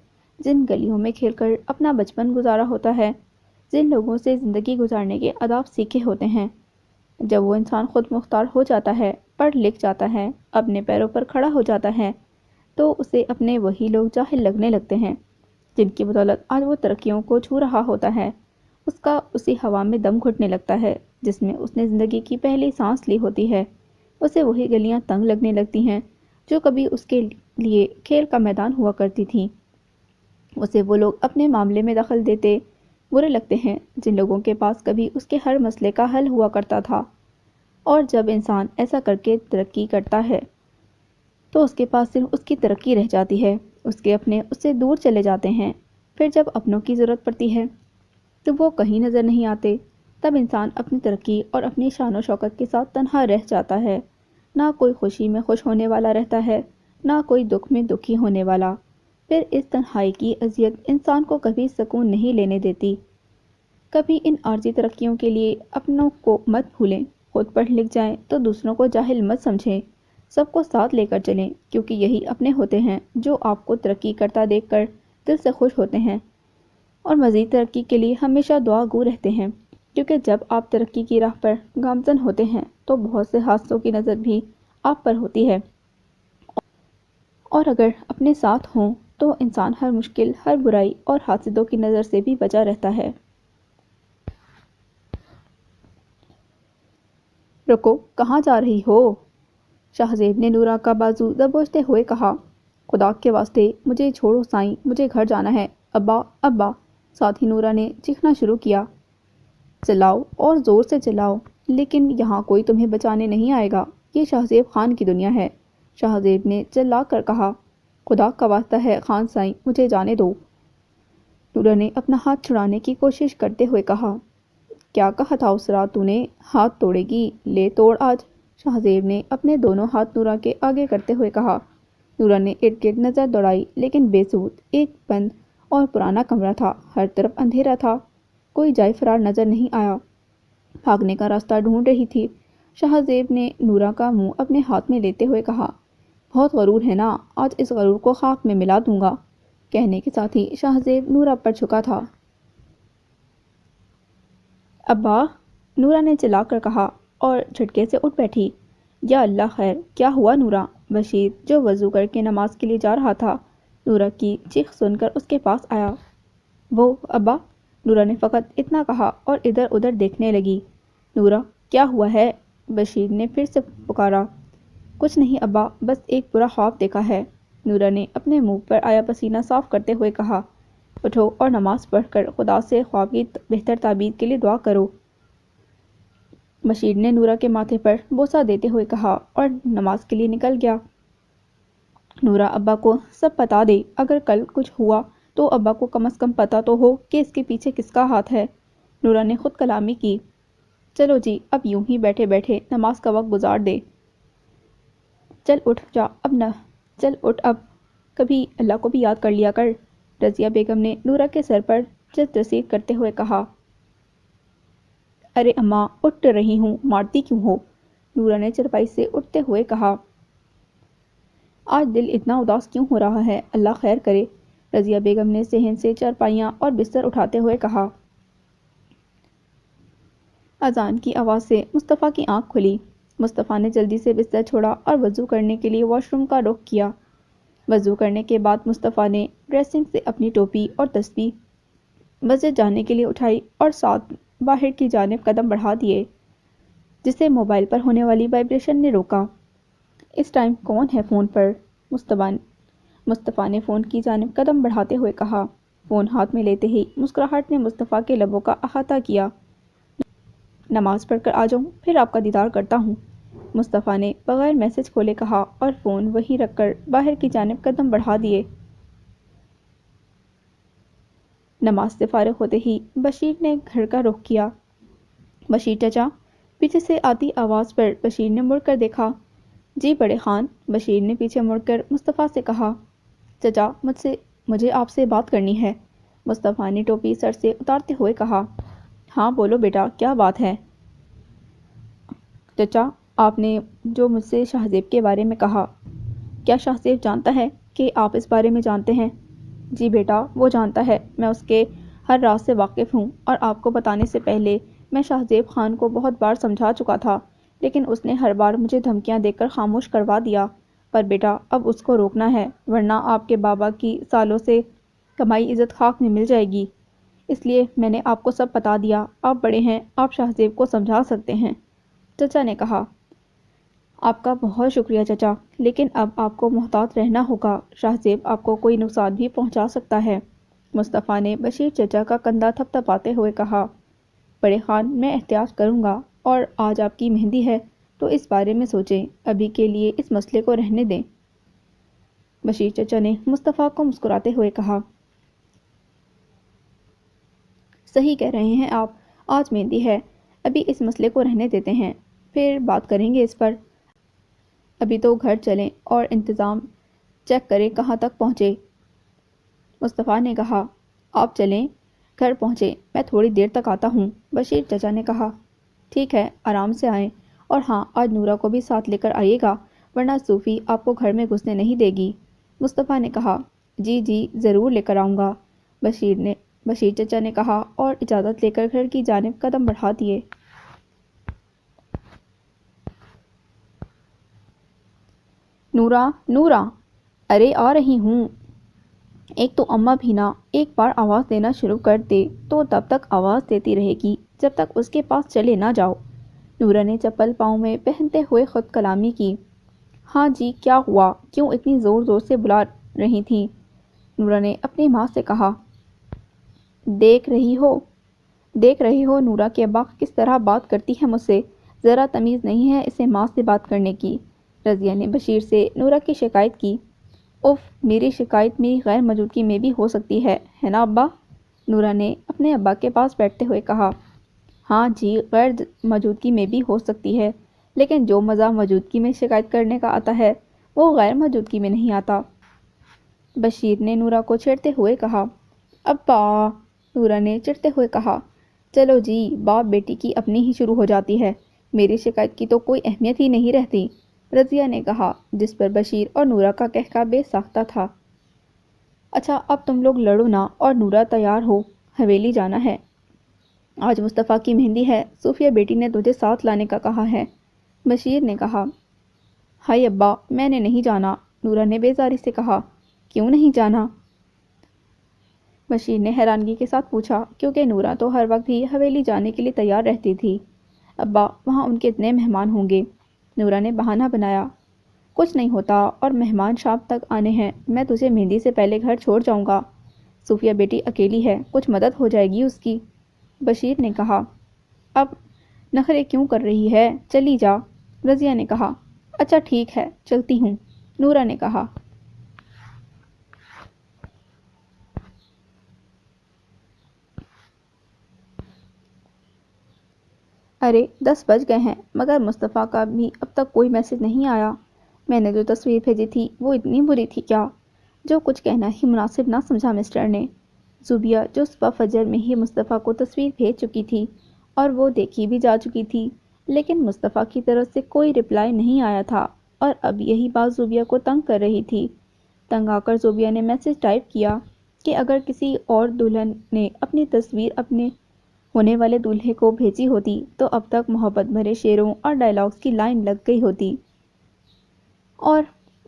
جن گلیوں میں کھیل کر اپنا بچپن گزارا ہوتا ہے، جن لوگوں سے زندگی گزارنے کے آداب سیکھے ہوتے ہیں، جب وہ انسان خود مختار ہو جاتا ہے، پڑھ لکھ جاتا ہے، اپنے پیروں پر کھڑا ہو جاتا ہے، تو اسے اپنے وہی لوگ جاہل لگنے لگتے ہیں، جن کی بدولت آج وہ ترقیوں کو چھو رہا ہوتا ہے۔ اس کا اسی ہوا میں دم گھٹنے لگتا ہے جس میں اس نے زندگی کی پہلی سانس لی ہوتی ہے۔ اسے وہی گلیاں تنگ لگنے لگتی ہیں جو کبھی اس کے لیے کھیل کا میدان ہوا کرتی تھیں۔ اسے وہ لوگ اپنے معاملے میں دخل دیتے برے لگتے ہیں جن لوگوں کے پاس کبھی اس کے ہر مسئلے کا حل ہوا کرتا تھا، اور جب انسان ایسا کر کے ترقی کرتا ہے تو اس کے پاس صرف اس کی ترقی رہ جاتی ہے، اس کے اپنے اس سے دور چلے جاتے ہیں۔ پھر جب اپنوں کی ضرورت پڑتی ہے تو وہ کہیں نظر نہیں آتے، تب انسان اپنی ترقی اور اپنی شان و شوکت کے ساتھ تنہا رہ جاتا ہے۔ نہ کوئی خوشی میں خوش ہونے والا رہتا ہے، نہ کوئی دکھ میں دکھی ہونے والا۔ پھر اس تنہائی کی اذیت انسان کو کبھی سکون نہیں لینے دیتی۔ کبھی ان عارضی ترقیوں کے لیے اپنوں کو مت بھولیں، خود پڑھ لکھ جائیں تو دوسروں کو جاہل مت سمجھیں، سب کو ساتھ لے کر چلیں، کیونکہ یہی اپنے ہوتے ہیں جو آپ کو ترقی کرتا دیکھ کر دل سے خوش ہوتے ہیں اور مزید ترقی کے لیے ہمیشہ دعا گو رہتے ہیں، کیونکہ جب آپ ترقی کی راہ پر گامزن ہوتے ہیں تو بہت سے حادثوں کی نظر بھی آپ پر ہوتی ہے، اور اگر اپنے ساتھ ہوں تو انسان ہر مشکل، ہر برائی اور حاسدوں کی نظر سے بھی بچا رہتا ہے۔ رکو، کہاں جا رہی ہو؟ شاہزیب نے نورا کا بازو دبوچتے ہوئے کہا۔ خدا کے واسطے مجھے چھوڑو سائیں، مجھے گھر جانا ہے۔ ابا ابا، ساتھ ہی نورا نے چیخنا شروع کیا۔ چلاؤ اور زور سے چلاؤ، لیکن یہاں کوئی تمہیں بچانے نہیں آئے گا، یہ شاہزیب خان کی دنیا ہے، شاہزیب نے چلا کر کہا۔ خدا کا واسطہ ہے خان سائیں، مجھے جانے دو، نورا نے اپنا ہاتھ چھڑانے کی کوشش کرتے ہوئے کہا۔ کیا کہا تھا اس رات تو نے؟ ہاتھ توڑے گی؟ لے توڑ آج، شاہزیب نے اپنے دونوں ہاتھ نورا کے آگے کرتے ہوئے کہا۔ نورا نے ارد گرد نظر دوڑائی لیکن بے سود، ایک بند اور پرانا کمرہ تھا، ہر طرف اندھیرا تھا، کوئی جائے فرار نظر نہیں آیا۔ بھاگنے کا راستہ ڈھونڈ رہی تھی۔ شاہزیب نے نورا کا منہ اپنے ہاتھ میں لیتے ہوئے کہا۔ بہت غرور ہے نا، آج اس غرور کو خاک میں ملا دوں گا، کہنے کے ساتھ ہی شاہزیب نورا پر جھکا تھا۔ ابا، نورا نے چلا کر کہا اور جھٹکے سے اٹھ بیٹھی۔ یا اللہ خیر، کیا ہوا نورا؟ بشیر جو وضو کر کے نماز کے لیے جا رہا تھا، نورا کی چیخ سن کر اس کے پاس آیا۔ وہ ابا، نورا نے فقط اتنا کہا اور ادھر ادھر دیکھنے لگی۔ نورا، کیا ہوا ہے؟ بشیر نے پھر سے پکارا۔ کچھ نہیں ابا، بس ایک برا خواب دیکھا ہے، نورا نے اپنے منہ پر آیا پسینہ صاف کرتے ہوئے کہا۔ اٹھو اور نماز پڑھ کر خدا سے خواب کی بہتر تعبیر کے لیے دعا کرو، بشیر نے نورا کے ماتھے پر بوسہ دیتے ہوئے کہا اور نماز کے لیے نکل گیا۔ نورا ابا کو سب بتا دے، اگر کل کچھ ہوا تو ابا کو کم از کم پتہ تو ہو کہ اس کے پیچھے کس کا ہاتھ ہے، نورا نے خود کلامی کی۔ چلو جی، اب یوں ہی بیٹھے بیٹھے نماز کا وقت گزار دے۔ چل اٹھ جا اب نہ، چل اٹھ اب، کبھی اللہ کو بھی یاد کر لیا کر، رضیہ بیگم نے نورا کے سر پر جد رسید کرتے ہوئے کہا۔ ارے اماں، اٹھ رہی ہوں، مارتی کیوں ہو؟ نورا نے چرپائی سے اٹھتے ہوئے کہا۔ آج دل اتنا اداس کیوں ہو رہا ہے، اللہ خیر کرے، رضیہ بیگم نے صحن سے چارپائیاں اور بستر اٹھاتے ہوئے کہا۔ اذان کی آواز سے مصطفیٰ کی آنکھ کھلی۔ مصطفیٰ نے جلدی سے بستر چھوڑا اور وضو کرنے کے لیے واش روم کا رخ کیا۔ وضو کرنے کے بعد مصطفیٰ نے ڈریسنگ سے اپنی ٹوپی اور تسبیح مسجد جانے کے لیے اٹھائی اور ساتھ باہر کی جانب قدم بڑھا دیے، جسے موبائل پر ہونے والی وائبریشن نے روکا۔ اس ٹائم کون ہے فون پر؟ مصطفیٰ نے فون کی جانب قدم بڑھاتے ہوئے کہا۔ فون ہاتھ میں لیتے ہی مسکراہٹ نے مصطفیٰ کے لبوں کا احاطہ کیا۔ نماز پڑھ کر آ جاؤں، پھر آپ کا دیدار کرتا ہوں، مصطفیٰ نے بغیر میسج کھولے کہا اور فون وہیں رکھ کر باہر کی جانب قدم بڑھا دیے۔ نماز سے فارغ ہوتے ہی بشیر نے گھر کا رخ کیا۔ بشیر چچا، پیچھے سے آتی آواز پر بشیر نے مڑ کر دیکھا۔ جی بڑے خان، بشیر نے پیچھے مڑ کر مصطفیٰ سے کہا۔ چچا، مجھے آپ سے بات کرنی ہے، مصطفیٰ نے ٹوپی سر سے اتارتے ہوئے کہا۔ ہاں بولو بیٹا، کیا بات ہے؟ چچا، آپ نے جو مجھ سے شاہزیب کے بارے میں کہا، کیا شاہزیب جانتا ہے کہ آپ اس بارے میں جانتے ہیں؟ جی بیٹا، وہ جانتا ہے، میں اس کے ہر راز سے واقف ہوں، اور آپ کو بتانے سے پہلے میں شاہزیب خان کو بہت بار سمجھا چکا تھا، لیکن اس نے ہر بار مجھے دھمکیاں دے کر خاموش کروا دیا۔ پر بیٹا، اب اس کو روکنا ہے، ورنہ آپ کے بابا کی سالوں سے کمائی عزت خاک میں مل جائے گی، اس لیے میں نے آپ کو سب بتا دیا۔ آپ بڑے ہیں، آپ شاہزیب کو سمجھا سکتے ہیں، چچا نے کہا۔ آپ کا بہت شکریہ چچا، لیکن اب آپ کو محتاط رہنا ہوگا، شاہ زیب آپ کو کوئی نقصان بھی پہنچا سکتا ہے۔ مصطفیٰ نے بشیر چچا کا کندھا تھپتھپاتے ہوئے کہا، بڑے خان میں احتیاط کروں گا، اور آج آپ کی مہندی ہے تو اس بارے میں سوچیں، ابھی کے لیے اس مسئلے کو رہنے دیں۔ بشیر چچا نے مصطفیٰ کو مسکراتے ہوئے کہا، صحیح کہہ رہے ہیں آپ، آج مہندی ہے، ابھی اس مسئلے کو رہنے دیتے ہیں، پھر بات کریں گے اس پر۔ ابھی تو گھر چلیں اور انتظام چیک کریں کہاں تک پہنچے۔ مصطفیٰ نے کہا، آپ چلیں، گھر پہنچے، میں تھوڑی دیر تک آتا ہوں۔ بشیر چچا نے کہا، ٹھیک ہے، آرام سے آئیں، اور ہاں، آج نورا کو بھی ساتھ لے کر آئیے گا، ورنہ صوفی آپ کو گھر میں گھسنے نہیں دے گی۔ مصطفیٰ نے کہا، جی جی، ضرور لے کر آؤں گا۔ بشیر چچا نے کہا اور اجازت لے کر گھر کی جانب قدم بڑھا دیے۔ نورا، نورا، ارے آ رہی ہوں۔ ایک تو اماں بھی نہ ایک بار آواز دینا شروع کر دے تو تب تک آواز دیتی رہے گی جب تک اس کے پاس چلے نہ جاؤ۔ نورا نے چپل پاؤں میں پہنتے ہوئے خود کلامی کی۔ ہاں جی، کیا ہوا؟ کیوں اتنی زور زور سے بلا رہی تھیں؟ نورا نے اپنی ماں سے کہا۔ دیکھ رہی ہو نورا کے ابا کس طرح بات کرتی ہے مجھ سے، ذرا تمیز نہیں ہے اسے ماں سے بات کرنے کی۔ رضیہ نے بشیر سے نورا کی شکایت کی۔ اف، میری شکایت میری غیر موجودگی میں بھی ہو سکتی ہے نا ابا؟ نورا نے اپنے ابا کے پاس بیٹھتے ہوئے کہا۔ ہاں جی، غیر موجودگی میں بھی ہو سکتی ہے، لیکن جو مزہ موجودگی میں شکایت کرنے کا آتا ہے وہ غیر موجودگی میں نہیں آتا۔ بشیر نے نورا کو چھیڑتے ہوئے کہا۔ ابا، نورا نے چڑھتے ہوئے کہا، چلو جی، باپ بیٹی کی اپنی ہی شروع ہو جاتی ہے، میری شکایت کی تو کوئی اہمیت ہی نہیں رہتی، رضیہ نے کہا، جس پر بشیر اور نورا کا کہکا بے ساختہ تھا۔ اچھا، اب تم لوگ لڑو نا اور نورا تیار ہو، حویلی جانا ہے۔ آج مصطفیٰ کی مہندی ہے، صوفیہ بیٹی نے تجھے ساتھ لانے کا کہا ہے، بشیر نے کہا۔ ہائے ابا، میں نے نہیں جانا، نورا نے بیزاری سے کہا۔ کیوں نہیں جانا؟ بشیر نے حیرانگی کے ساتھ پوچھا، کیونکہ نورا تو ہر وقت ہی حویلی جانے کے لیے تیار رہتی تھی۔ ابا، وہاں ان کے اتنے مہمان ہوں گے، نورا نے بہانہ بنایا۔ کچھ نہیں ہوتا، اور مہمان شام تک آنے ہیں، میں تجھے مہندی سے پہلے گھر چھوڑ جاؤں گا۔ صوفیہ بیٹی اکیلی ہے، کچھ مدد ہو جائے گی اس کی، بشیر نے کہا۔ اب نخرے کیوں کر رہی ہے، چلی جا، رضیہ نے کہا۔ اچھا ٹھیک ہے، چلتی ہوں، نورا نے کہا۔ ارے 10 بج گئے ہیں، مگر مصطفیٰ کا بھی اب تک کوئی میسج نہیں آیا۔ میں نے جو تصویر بھیجی تھی وہ اتنی بری تھی کیا؟ جو کچھ کہنا ہی مناسب نہ سمجھا مسٹر نے۔ زوبیہ جو صبح فجر میں ہی مصطفیٰ کو تصویر بھیج چکی تھی اور وہ دیکھی بھی جا چکی تھی، لیکن مصطفیٰ کی طرف سے کوئی رپلائی نہیں آیا تھا، اور اب یہی بات زوبیہ کو تنگ کر رہی تھی۔ تنگ آ کر زوبیہ نے میسج ٹائپ کیا کہ اگر کسی اور دلہن نے اپنی تصویر اپنے ہونے والے دولہے کو بھیجی ہوتی تو اب تک محبت بھرے شعروں اور ڈائلاگز کی لائن لگ گئی ہوتی، اور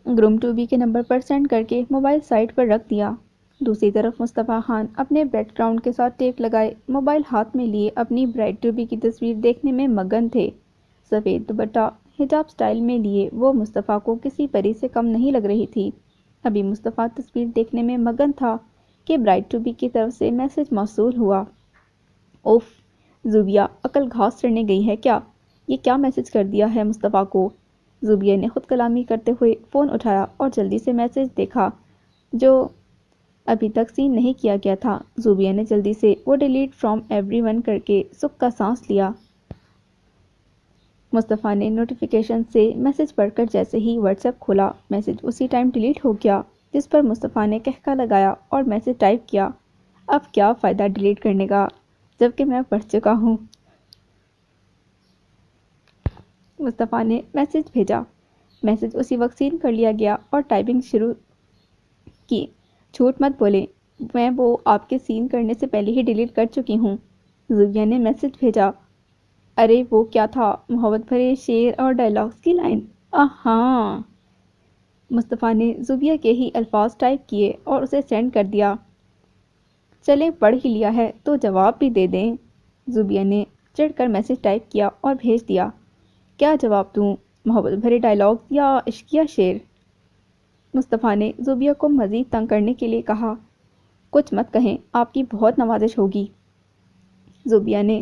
گروم ٹو بی کے نمبر پر سینڈ کر کے موبائل سائٹ پر رکھ دیا۔ دوسری طرف مصطفیٰ خان اپنے بیک گراؤنڈ کے ساتھ ٹیپ لگائے موبائل ہاتھ میں لیے اپنی برائڈ ٹو بی کی تصویر دیکھنے میں مگن تھے۔ سفید دوپٹہ حجاب سٹائل میں لیے وہ مصطفیٰ کو کسی پری سے کم نہیں لگ رہی تھی۔ ابھی مصطفیٰ تصویر دیکھنے میں مگن تھا کہ برائڈ ٹو بی کی طرف سے میسج موصول ہوا۔ اوف، زوبیہ عقل گھاس چڑھنے گئی ہے کیا؟ یہ کیا میسج کر دیا ہے مصطفیٰ کو؟ زوبیہ نے خود کلامی کرتے ہوئے فون اٹھایا اور جلدی سے میسج دیکھا جو ابھی تک سین نہیں کیا گیا تھا۔ زوبیہ نے جلدی سے وہ ڈیلیٹ فرام ایوری ون کر کے سکھ کا سانس لیا۔ مصطفیٰ نے نوٹیفیکیشن سے میسج پڑھ کر جیسے ہی واٹس ایپ کھولا، میسج اسی ٹائم ڈیلیٹ ہو گیا، جس پر مصطفیٰ نے کہکا لگایا اور میسج ٹائپ کیا، اب کیا فائدہ ڈیلیٹ کرنے کا جبکہ میں پڑھ چکا ہوں۔ مصطفیٰ نے میسج بھیجا، میسج اسی وقت سین کر لیا گیا اور ٹائپنگ شروع کی۔ جھوٹ مت بولیں، میں وہ آپ کے سین کرنے سے پہلے ہی ڈیلیٹ کر چکی ہوں، زوبیہ نے میسج بھیجا۔ ارے وہ کیا تھا، محبت بھرے شعر اور ڈائلاگز کی لائن؟ ہاں، مصطفیٰ نے زوبیہ کے ہی الفاظ ٹائپ کیے اور اسے سینڈ کر دیا۔ چلیں پڑھ ہی لیا ہے تو جواب بھی دے دیں، زوبیہ نے چڑھ کر میسج ٹائپ کیا اور بھیج دیا۔ کیا جواب دوں؟ محبت بھرے ڈائلاگ یا عشقیہ شعر؟ مصطفیٰ نے زوبیہ کو مزید تنگ کرنے کے لیے کہا۔ کچھ مت کہیں، آپ کی بہت نوازش ہوگی۔ زوبیہ نے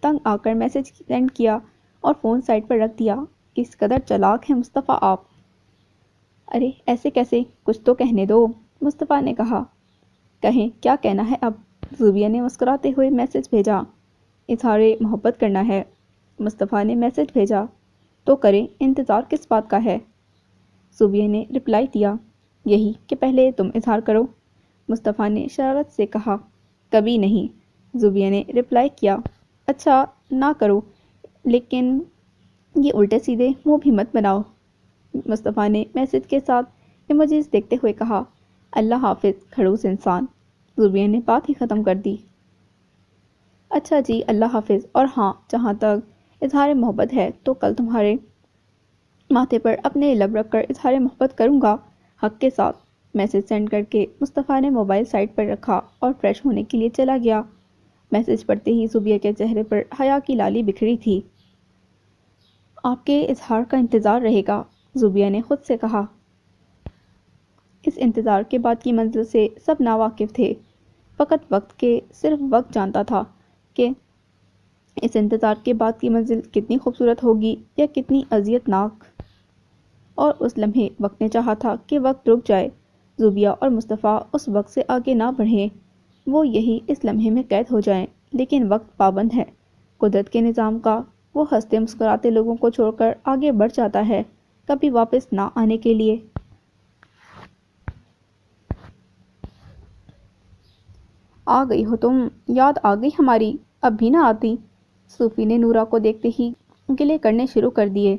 تنگ آ کر میسج سینڈ کیا اور فون سائڈ پر رکھ دیا۔ کس قدر چالاک ہیں مصطفیٰ آپ۔ ارے ایسے کیسے، کچھ تو کہنے دو، مصطفیٰ نے کہا۔ کہیں، کیا کہنا ہے اب؟ زوبیہ نے مسکراتے ہوئے میسج بھیجا۔ اظہار محبت کرنا ہے۔ مصطفیٰ نے میسج بھیجا۔ تو کریں، انتظار کس بات کا ہے؟ زوبیہ نے رپلائی دیا۔ یہی کہ پہلے تم اظہار کرو، مصطفیٰ نے شرارت سے کہا۔ کبھی نہیں، زوبیہ نے رپلائی کیا۔ اچھا نہ کرو، لیکن یہ الٹے سیدھے منہ بھی مت بناؤ، مصطفیٰ نے میسج کے ساتھ ایموجیز دیکھتے ہوئے کہا۔ اللہ حافظ کھڑوس انسان، زوبیہ نے بات ہی ختم کر دی۔ اچھا جی، اللہ حافظ، اور ہاں، جہاں تک اظہار محبت ہے تو کل تمہارے ماتھے پر اپنے لب رکھ کر اظہار محبت کروں گا، حق کے ساتھ۔ میسج سینڈ کر کے مصطفیٰ نے موبائل سائڈ پر رکھا اور فریش ہونے کے لیے چلا گیا۔ میسج پڑھتے ہی زوبیہ کے چہرے پر حیا کی لالی بکھری تھی۔ آپ کے اظہار کا انتظار رہے گا، زوبیہ نے خود سے کہا۔ اس انتظار کے بعد کی منزل سے سب ناواقف تھے، فقط وقت کے صرف وقت جانتا تھا کہ اس انتظار کے بعد کی منزل کتنی خوبصورت ہوگی یا کتنی اذیت ناک۔ اور اس لمحے وقت نے چاہا تھا کہ وقت رک جائے، زوبیہ اور مصطفیٰ اس وقت سے آگے نہ بڑھیں، وہ یہی اس لمحے میں قید ہو جائیں، لیکن وقت پابند ہے قدرت کے نظام کا، وہ ہنستے مسکراتے لوگوں کو چھوڑ کر آگے بڑھ جاتا ہے، کبھی واپس نہ آنے کے لیے۔ آ گئی ہو تم، یاد آ گئی ہماری، اب بھی نہ آتی؟ صوفی نے نورا کو دیکھتے ہی گلے کرنے شروع کر دیے،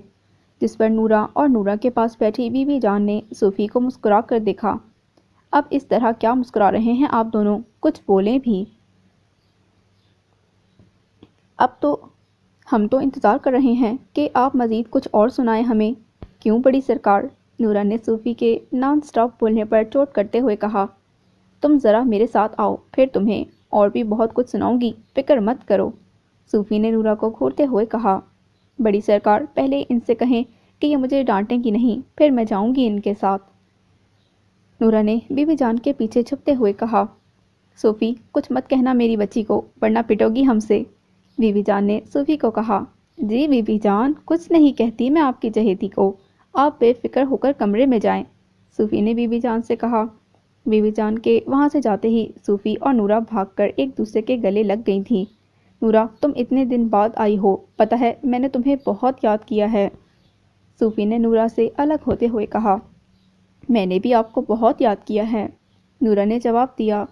جس پر نورا اور نورا کے پاس بیٹھی بی بی جان نے صوفی کو مسکرا کر دیکھا۔ اب اس طرح کیا مسکرا رہے ہیں آپ دونوں؟ کچھ بولیں بھی۔ اب تو ہم تو انتظار کر رہے ہیں کہ آپ مزید کچھ اور سنائیں ہمیں۔ کیوں بڑی سرکار؟ نورا نے صوفی کے نان سٹاپ بولنے پر چوٹ کرتے ہوئے کہا۔ تم ذرا میرے ساتھ آؤ، پھر تمہیں اور بھی بہت کچھ سناؤں گی، فکر مت کرو، صوفی نے نورا کو گھورتے ہوئے کہا۔ بڑی سرکار، پہلے ان سے کہیں کہ یہ مجھے ڈانٹیں گی نہیں، پھر میں جاؤں گی ان کے ساتھ، نورا نے بی بی جان کے پیچھے چھپتے ہوئے کہا۔ صوفی، کچھ مت کہنا میری بچی کو، ورنہ پٹو گی ہم سے، بی بی جان نے صوفی کو کہا۔ جی بی بی جان، کچھ نہیں کہتی میں آپ کی چہیتی کو، آپ بے فکر ہو کر کمرے میں جائیں، صوفی نے بی بی جان سے کہا۔ بی بی جان کے وہاں سے جاتے ہی صوفی اور نورا بھاگ کر ایک دوسرے کے گلے لگ گئی تھیں۔ نورا، تم اتنے دن بعد آئی ہو، پتہ ہے میں نے تمہیں بہت یاد کیا ہے، صوفی نے نورا سے الگ ہوتے ہوئے کہا۔ میں نے بھی آپ کو بہت یاد کیا ہے، نورا نے جواب دیا۔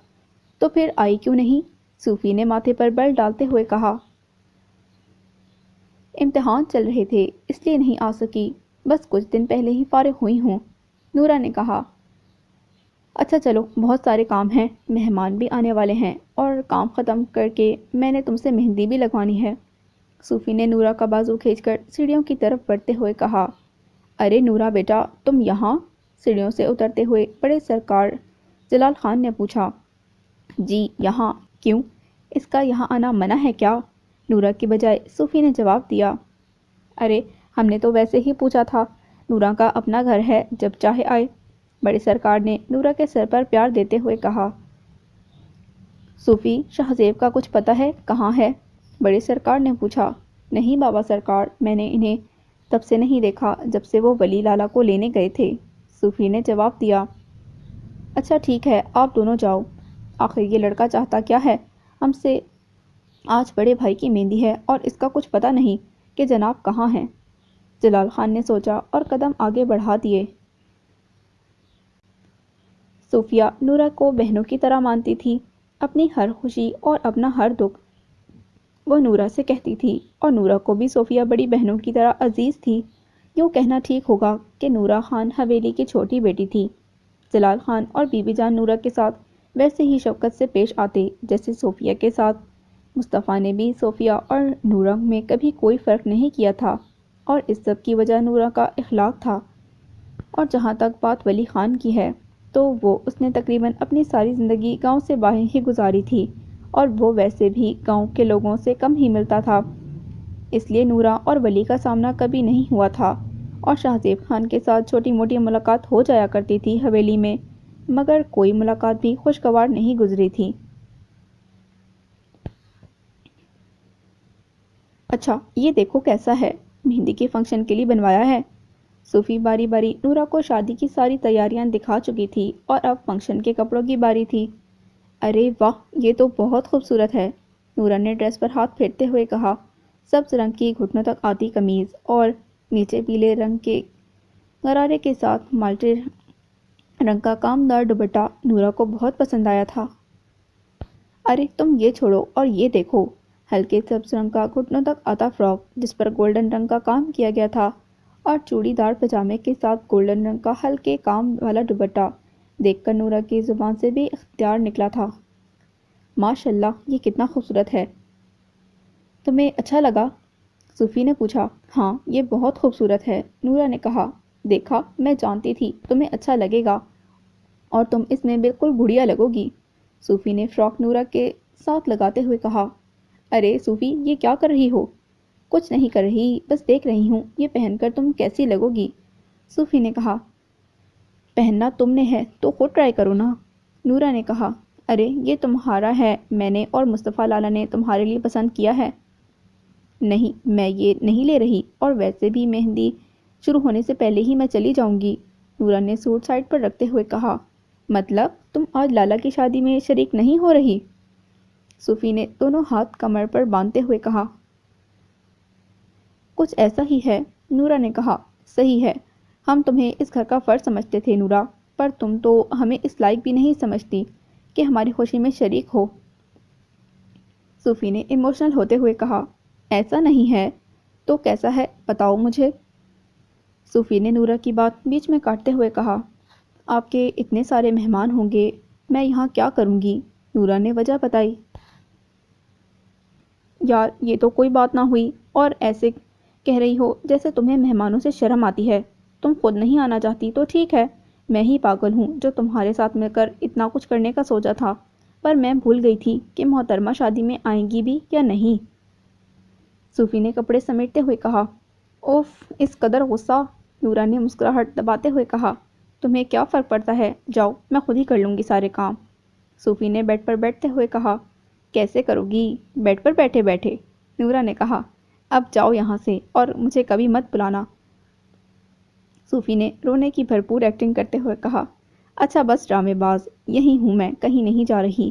تو پھر آئی کیوں نہیں؟ صوفی نے ماتھے پر بل ڈالتے ہوئے کہا۔ امتحان چل رہے تھے، اس لیے نہیں آ سکی، بس کچھ دن پہلے ہی فارغ ہوئی ہوں، نورا نے کہا۔ اچھا چلو، بہت سارے کام ہیں، مہمان بھی آنے والے ہیں، اور کام ختم کر کے میں نے تم سے مہندی بھی لگوانی ہے، صوفی نے نورا کا بازو کھینچ کر سیڑھیوں کی طرف بڑھتے ہوئے کہا۔ ارے نورا بیٹا، تم یہاں؟ سیڑھیوں سے اترتے ہوئے بڑے سرکار جلال خان نے پوچھا۔ جی یہاں، کیوں؟ اس کا یہاں آنا منع ہے کیا؟ نورا کی بجائے صوفی نے جواب دیا۔ ارے ہم نے تو ویسے ہی پوچھا تھا، نورا کا اپنا گھر ہے، جب چاہے آئے، بڑے سرکار نے نورا کے سر پر پیار دیتے ہوئے کہا۔ صوفی، شہزیب کا کچھ پتہ ہے کہاں ہے؟ بڑے سرکار نے پوچھا۔ نہیں بابا سرکار، میں نے انہیں تب سے نہیں دیکھا جب سے وہ ولی لالا کو لینے گئے تھے، صوفی نے جواب دیا۔ اچھا ٹھیک ہے، آپ دونوں جاؤ، آخر یہ لڑکا چاہتا کیا ہے ہم سے؟ آج بڑے بھائی کی مہندی ہے اور اس کا کچھ پتہ نہیں کہ جناب کہاں ہیں، جلال خان نے سوچا اور قدم آگے بڑھا دیے۔ صوفیہ نورا کو بہنوں کی طرح مانتی تھی، اپنی ہر خوشی اور اپنا ہر دکھ وہ نورا سے کہتی تھی، اور نورا کو بھی صوفیہ بڑی بہنوں کی طرح عزیز تھی۔ یوں کہنا ٹھیک ہوگا کہ نورا خان حویلی کی چھوٹی بیٹی تھی۔ جلال خان اور بی بی جان نورا کے ساتھ ویسے ہی شفقت سے پیش آتے جیسے صوفیہ کے ساتھ۔ مصطفیٰ نے بھی صوفیہ اور نورا میں کبھی کوئی فرق نہیں کیا تھا، اور اس سب کی وجہ نورا کا اخلاق تھا۔ اور جہاں تک بات ولی خان کی ہے تو وہ اس نے تقریباً اپنی ساری زندگی گاؤں سے باہر ہی گزاری تھی، اور وہ ویسے بھی گاؤں کے لوگوں سے کم ہی ملتا تھا، اس لیے نورا اور ولی کا سامنا کبھی نہیں ہوا تھا، اور شہزیب خان کے ساتھ چھوٹی موٹی ملاقات ہو جایا کرتی تھی حویلی میں، مگر کوئی ملاقات بھی خوشگوار نہیں گزری تھی۔ اچھا یہ دیکھو کیسا ہے، مہندی کے فنکشن کے لیے بنوایا ہے۔ صوفی باری باری نورا کو شادی کی ساری تیاریاں دکھا چکی تھی اور اب فنکشن کے کپڑوں کی باری تھی۔ ارے واہ، یہ تو بہت خوبصورت ہے، نورا نے ڈریس پر ہاتھ پھیرتے ہوئے کہا۔ سبز رنگ کی گھٹنوں تک آتی قمیض اور نیچے پیلے رنگ کے غرارے کے ساتھ مالٹے رنگ کا کامدار دوپٹہ نورا کو بہت پسند آیا تھا۔ ارے تم یہ چھوڑو اور یہ دیکھو، ہلکے سبز رنگ کا گھٹنوں تک آتا فراک جس پر گولڈن رنگ کا کام کیا گیا تھا اور چوڑی دار پجامے کے ساتھ گولڈن رنگ کا ہلکے کام والا دوپٹہ دیکھ کر نورا کی زبان سے بھی اختیار نکلا تھا۔ ماشاءاللہ، یہ کتنا خوبصورت ہے۔ تمہیں اچھا لگا؟ صوفی نے پوچھا۔ ہاں یہ بہت خوبصورت ہے، نورا نے کہا۔ دیکھا، میں جانتی تھی تمہیں اچھا لگے گا اور تم اس میں بالکل گڑیا لگو گی، صوفی نے فراک نورا کے ساتھ لگاتے ہوئے کہا۔ ارے صوفی، یہ کیا کر رہی ہو؟ کچھ نہیں کر رہی، بس دیکھ رہی ہوں یہ پہن کر تم کیسی لگو گی، صوفی نے کہا۔ پہننا تم نے ہے تو خود ٹرائی کرو نا، نورا نے کہا۔ ارے یہ تمہارا ہے، میں نے اور مصطفیٰ لالا نے تمہارے لیے پسند کیا ہے۔ نہیں، میں یہ نہیں لے رہی، اور ویسے بھی مہندی شروع ہونے سے پہلے ہی میں چلی جاؤں گی، نورا نے سوٹ سائڈ پر رکھتے ہوئے کہا۔ مطلب تم آج لالا کی شادی میں شریک نہیں ہو رہی؟ صوفی نے دونوں ہاتھ کمر پر باندھتے ہوئے کہا۔ کچھ ایسا ہی ہے، نورا نے کہا۔ صحیح ہے، ہم تمہیں اس گھر کا فرد سمجھتے تھے نورا، پر تم تو ہمیں اس لائق بھی نہیں سمجھتی کہ ہماری خوشی میں شریک ہو، صوفی نے ایموشنل ہوتے ہوئے کہا۔ ایسا نہیں ہے تو کیسا ہے بتاؤ مجھے، صوفی نے نورا کی بات بیچ میں کاٹتے ہوئے کہا۔ آپ کے اتنے سارے مہمان ہوں گے، میں یہاں کیا کروں گی، نورا نے وجہ بتائی۔ یار یہ تو کوئی بات نہ ہوئی، اور ایسے کہہ رہی ہو جیسے تمہیں مہمانوں سے شرم آتی ہے، تم خود نہیں آنا چاہتی تو ٹھیک ہے، میں ہی پاگل ہوں جو تمہارے ساتھ مل کر اتنا کچھ کرنے کا سوچا تھا، پر میں بھول گئی تھی کہ محترمہ شادی میں آئیں گی بھی یا نہیں، صوفی نے کپڑے سمیٹتے ہوئے کہا۔ اوف، اس قدر غصہ، نورا نے مسکراہٹ دباتے ہوئے کہا۔ تمہیں کیا فرق پڑتا ہے، جاؤ میں خود ہی کر لوں گی سارے کام، صوفی نے بیڈ پر بیٹھتے ہوئے کہا۔ کیسے کرو گی، بیڈ پر بیٹھے بیٹھے، نورا نے کہا۔ اب جاؤ یہاں سے اور مجھے کبھی مت بلانا، صوفی نے رونے کی بھرپور ایکٹنگ کرتے ہوئے کہا۔ اچھا بس ڈرامے باز، یہی ہوں میں، کہیں نہیں جا رہی،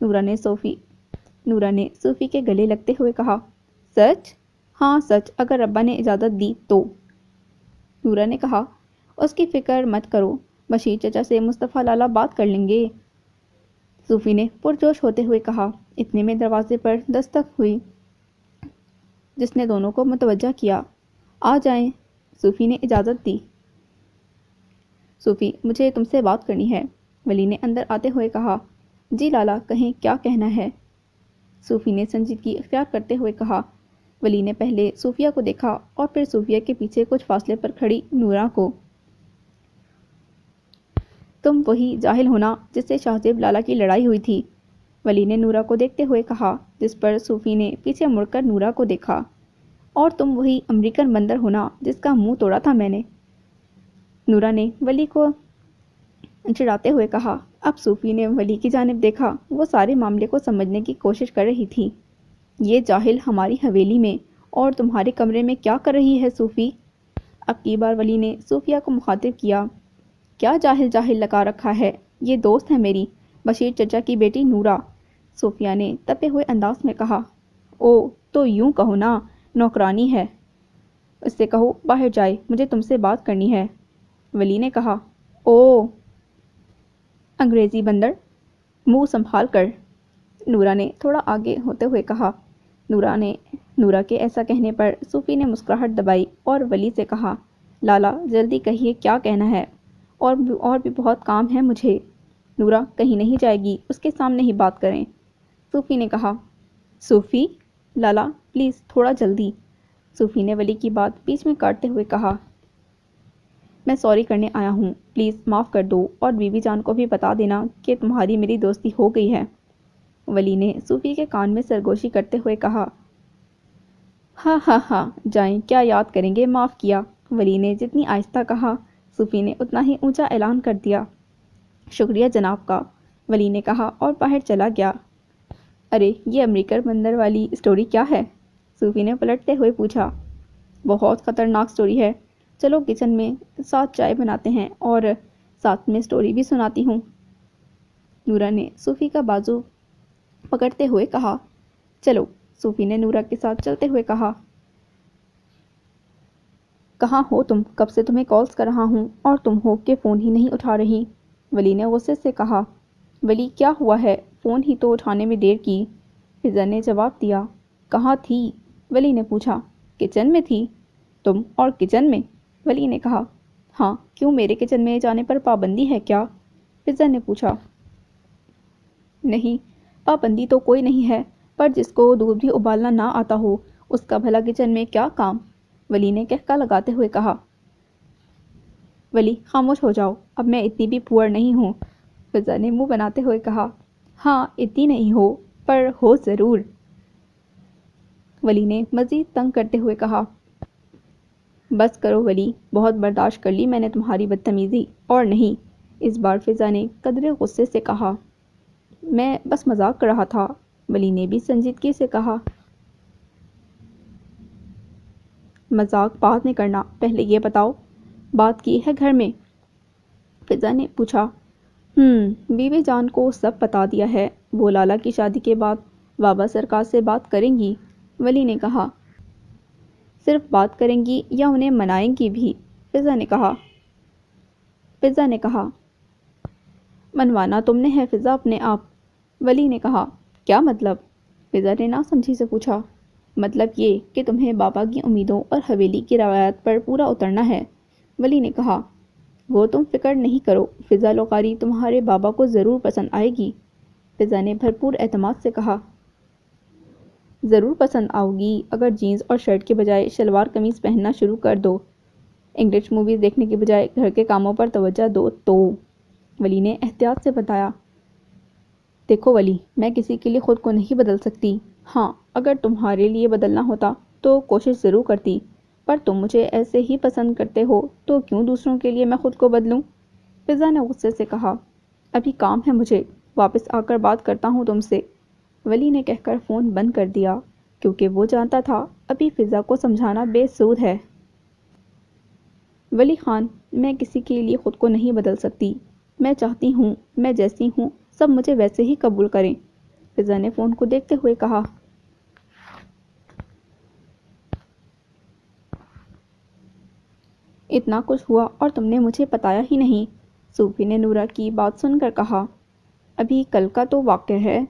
نورا نے صوفی کے گلے لگتے ہوئے کہا۔ سچ؟ ہاں سچ، اگر ربا نے اجازت دی تو، نورا نے کہا۔ اس کی فکر مت کرو، بشیر چچا سے مصطفیٰ لالا بات کر لیں گے، صوفی نے پرجوش ہوتے ہوئے کہا۔ اتنے میں دروازے پر دستک ہوئی جس نے دونوں کو متوجہ کیا۔ آ جائیں، صوفی نے اجازت دی۔ صوفی، مجھے تم سے بات کرنی ہے، ولی نے اندر آتے ہوئے کہا۔ جی لالا کہیں، کیا کہنا ہے، صوفی نے سنجیدگی اختیار کرتے ہوئے کہا۔ ولی نے پہلے صوفیہ کو دیکھا اور پھر صوفیہ کے پیچھے کچھ فاصلے پر کھڑی نورا کو۔ تم وہی جاہل ہونا جس سے شہزیب لالا کی لڑائی ہوئی تھی، ولی نے نورا کو دیکھتے ہوئے کہا، جس پر صوفی نے پیچھے مڑ کر نورا کو دیکھا۔ اور تم وہی امریکن بندر ہونا جس کا منہ توڑا تھا میں نے، نورا نے ولی کو چڑھاتے ہوئے کہا۔ اب صوفی نے ولی کی جانب دیکھا، وہ سارے معاملے کو سمجھنے کی کوشش کر رہی تھی۔ یہ جاہل ہماری حویلی میں اور تمہارے کمرے میں کیا کر رہی ہے صوفی، اب کی بار ولی نے صوفیہ کو مخاطب کیا۔ کیا جاہل جاہل لگا رکھا ہے، یہ دوست ہے میری، بشیر چچا کی بیٹی نورا، صوفیہ نے تپے ہوئے انداز میں کہا۔ او تو یوں کہو نا، نوکرانی ہے، اس سے کہو باہر جائے، مجھے تم سے بات کرنی ہے، ولی نے کہا۔ او انگریزی بندر، منہ سنبھال کر، نورا نے تھوڑا آگے ہوتے ہوئے کہا۔ نورا کے ایسا کہنے پر صوفی نے مسکراہٹ دبائی اور ولی سے کہا۔ لالا جلدی کہیے کیا کہنا ہے، اور بھی بہت کام ہے مجھے، نورا کہیں نہیں جائے گی، اس کے سامنے ہی بات کریں، صوفی نے کہا۔ صوفی، لالا پلیز تھوڑا جلدی، صوفی نے ولی کی بات بیچ میں کاٹتے ہوئے کہا۔ میں سوری کرنے آیا ہوں، پلیز معاف کر دو، اور بیوی جان کو بھی بتا دینا کہ تمہاری میری دوستی ہو گئی ہے، ولی نے صوفی کے کان میں سرگوشی کرتے ہوئے کہا۔ ہاں ہاں ہاں جائیں، کیا یاد کریں گے، معاف کیا۔ ولی نے جتنی آہستہ کہا صوفی نے اتنا ہی اونچا اعلان کر دیا۔ شکریہ جناب کا، ولی نے کہا اور باہر چلا گیا۔ ارے یہ امریکہ بندر والی اسٹوری کیا ہے؟ صوفی نے پلٹتے ہوئے پوچھا۔ بہت خطرناک اسٹوری ہے، چلو کچن میں ساتھ چائے بناتے ہیں اور ساتھ میں اسٹوری بھی سناتی ہوں۔ نورا نے صوفی کا بازو پکڑتے ہوئے کہا۔ چلو، صوفی نے نورا کے ساتھ چلتے ہوئے کہا۔ کہاں ہو تم؟ کب سے تمہیں کالز کر رہا ہوں اور تم ہو کہ فون ہی نہیں اٹھا رہی، ولی نے غصے سے کہا۔ ولی کیا ہوا ہے، فون ہی تو اٹھانے میں دیر کی، فضا نے جواب دیا۔ کہاں تھی؟ ولی نے پوچھا۔ کچن میں تھی۔ تم اور کچن میں؟ ولی نے کہا۔ ہاں، کیوں میرے کچن میں جانے پر پابندی ہے کیا؟ فضا نے پوچھا۔ نہیں، پابندی تو کوئی نہیں ہے، پر جس کو دودھ بھی ابالنا نہ آتا ہو اس کا بھلا کچن میں کیا کام، ولی نے کہکا لگاتے ہوئے کہا۔ ولی خاموش ہو جاؤ، اب میں اتنی بھی پور نہیں ہوں، فضا نے منہ بناتے ہوئے کہا۔ ہاں اتنی نہیں ہو، پر ہو ضرور، ولی نے مزید تنگ کرتے ہوئے کہا۔ بس کرو ولی، بہت برداشت کر لی میں نے تمہاری بدتمیزی، اور نہیں، اس بار فضا نے قدرے غصے سے کہا۔ میں بس مذاق کر رہا تھا، ولی نے بھی سنجیدگی سے کہا۔ مذاق بعد میں کرنا، پہلے یہ بتاؤ بات کی ہے گھر میں؟ فضا نے پوچھا۔ بیوی جان کو سب بتا دیا ہے، وہ لالا کی شادی کے بعد بابا سرکار سے بات کریں گی، ولی نے کہا۔ صرف بات کریں گی یا انہیں منائیں گی بھی؟ فضا نے کہا۔ منوانا تم نے ہے فضا اپنے آپ، ولی نے کہا۔ کیا مطلب؟ فضا نے ناسمجھی سے پوچھا۔ مطلب یہ کہ تمہیں بابا کی امیدوں اور حویلی کی روایات پر پورا اترنا ہے، ولی نے کہا۔ وہ تم فکر نہیں کرو، فضا لوکاری تمہارے بابا کو ضرور پسند آئے گی، فضا نے بھرپور اعتماد سے کہا۔ ضرور پسند آؤ گی اگر جینز اور شرٹ کے بجائے شلوار قمیض پہننا شروع کر دو، انگلش موویز دیکھنے کے بجائے گھر کے کاموں پر توجہ دو تو، ولی نے احتیاط سے بتایا۔ دیکھو ولی، میں کسی کے لیے خود کو نہیں بدل سکتی، ہاں اگر تمہارے لیے بدلنا ہوتا تو کوشش ضرور کرتی، پر تم مجھے ایسے ہی پسند کرتے ہو تو کیوں دوسروں کے لیے میں خود کو بدلوں، فضا نے غصے سے کہا۔ ابھی کام ہے مجھے، واپس آ کر بات کرتا ہوں تم سے، ولی نے کہہ کر فون بند کر دیا، کیونکہ وہ جانتا تھا ابھی فضا کو سمجھانا بے سود ہے۔ ولی خان، میں کسی کے لیے خود کو نہیں بدل سکتی، میں چاہتی ہوں میں جیسی ہوں سب مجھے ویسے ہی قبول کریں، فضا نے فون کو دیکھتے ہوئے کہا۔ اتنا کچھ ہوا اور تم نے مجھے بتایا ہی نہیں، صوفی نے نورا کی بات سن کر کہا۔ ابھی کل کا تو واقعہ ہے،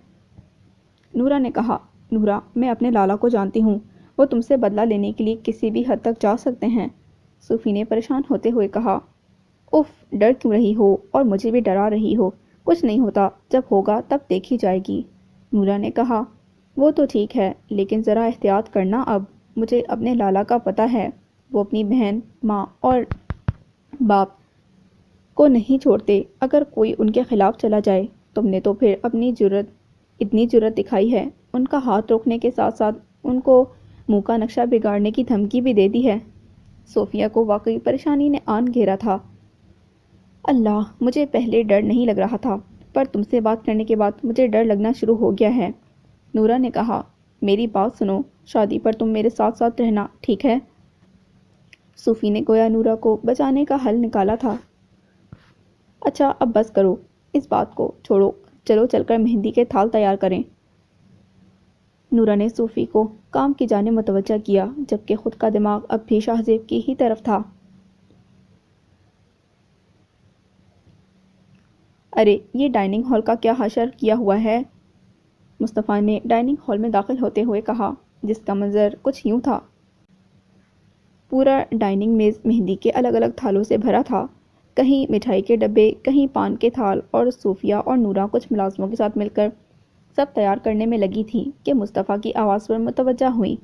نورا نے کہا۔ نورا، میں اپنے لالا کو جانتی ہوں، وہ تم سے بدلہ لینے کے لیے کسی بھی حد تک جا سکتے ہیں، صوفی نے پریشان ہوتے ہوئے کہا۔ اف، ڈر کیوں رہی ہو اور مجھے بھی ڈرا رہی ہو، کچھ نہیں ہوتا، جب ہوگا تب دیکھی جائے گی، نورا نے کہا۔ وہ تو ٹھیک ہے، لیکن ذرا احتیاط کرنا، اب مجھے اپنے لالا کا پتہ ہے، وہ اپنی بہن، ماں اور باپ کو نہیں چھوڑتے، اگر کوئی ان کے خلاف چلا جائے، تم نے تو پھر اتنی جرأت دکھائی ہے، ان کا ہاتھ روکنے کے ساتھ ساتھ ان کو منہ کا نقشہ بگاڑنے کی دھمکی بھی دے دی ہے، صوفیہ کو واقعی پریشانی نے آن گھیرا تھا۔ اللہ، مجھے پہلے ڈر نہیں لگ رہا تھا، پر تم سے بات کرنے کے بعد مجھے ڈر لگنا شروع ہو گیا ہے، نورا نے کہا۔ میری بات سنو، شادی پر تم میرے ساتھ ساتھ رہنا، ٹھیک ہے؟ صوفی نے گویا نورا کو بچانے کا حل نکالا تھا۔ اچھا اب بس کرو، اس بات کو چھوڑو، چلو چل کر مہندی کے تھال تیار کریں، نورا نے صوفی کو کام کی جانب متوجہ کیا، جبکہ خود کا دماغ اب بھی شاہزیب کی ہی طرف تھا۔ ارے یہ ڈائننگ ہال کا کیا حشر کیا ہوا ہے، مصطفیٰ نے ڈائننگ ہال میں داخل ہوتے ہوئے کہا، جس کا منظر کچھ یوں تھا۔ پورا ڈائننگ میز مہندی کے الگ الگ تھالوں سے بھرا تھا، کہیں مٹھائی کے ڈبے، کہیں پان کے تھال، اور صوفیہ اور نورا کچھ ملازموں کے ساتھ مل کر سب تیار کرنے میں لگی تھیں کہ مصطفیٰ کی آواز پر متوجہ ہوئیں۔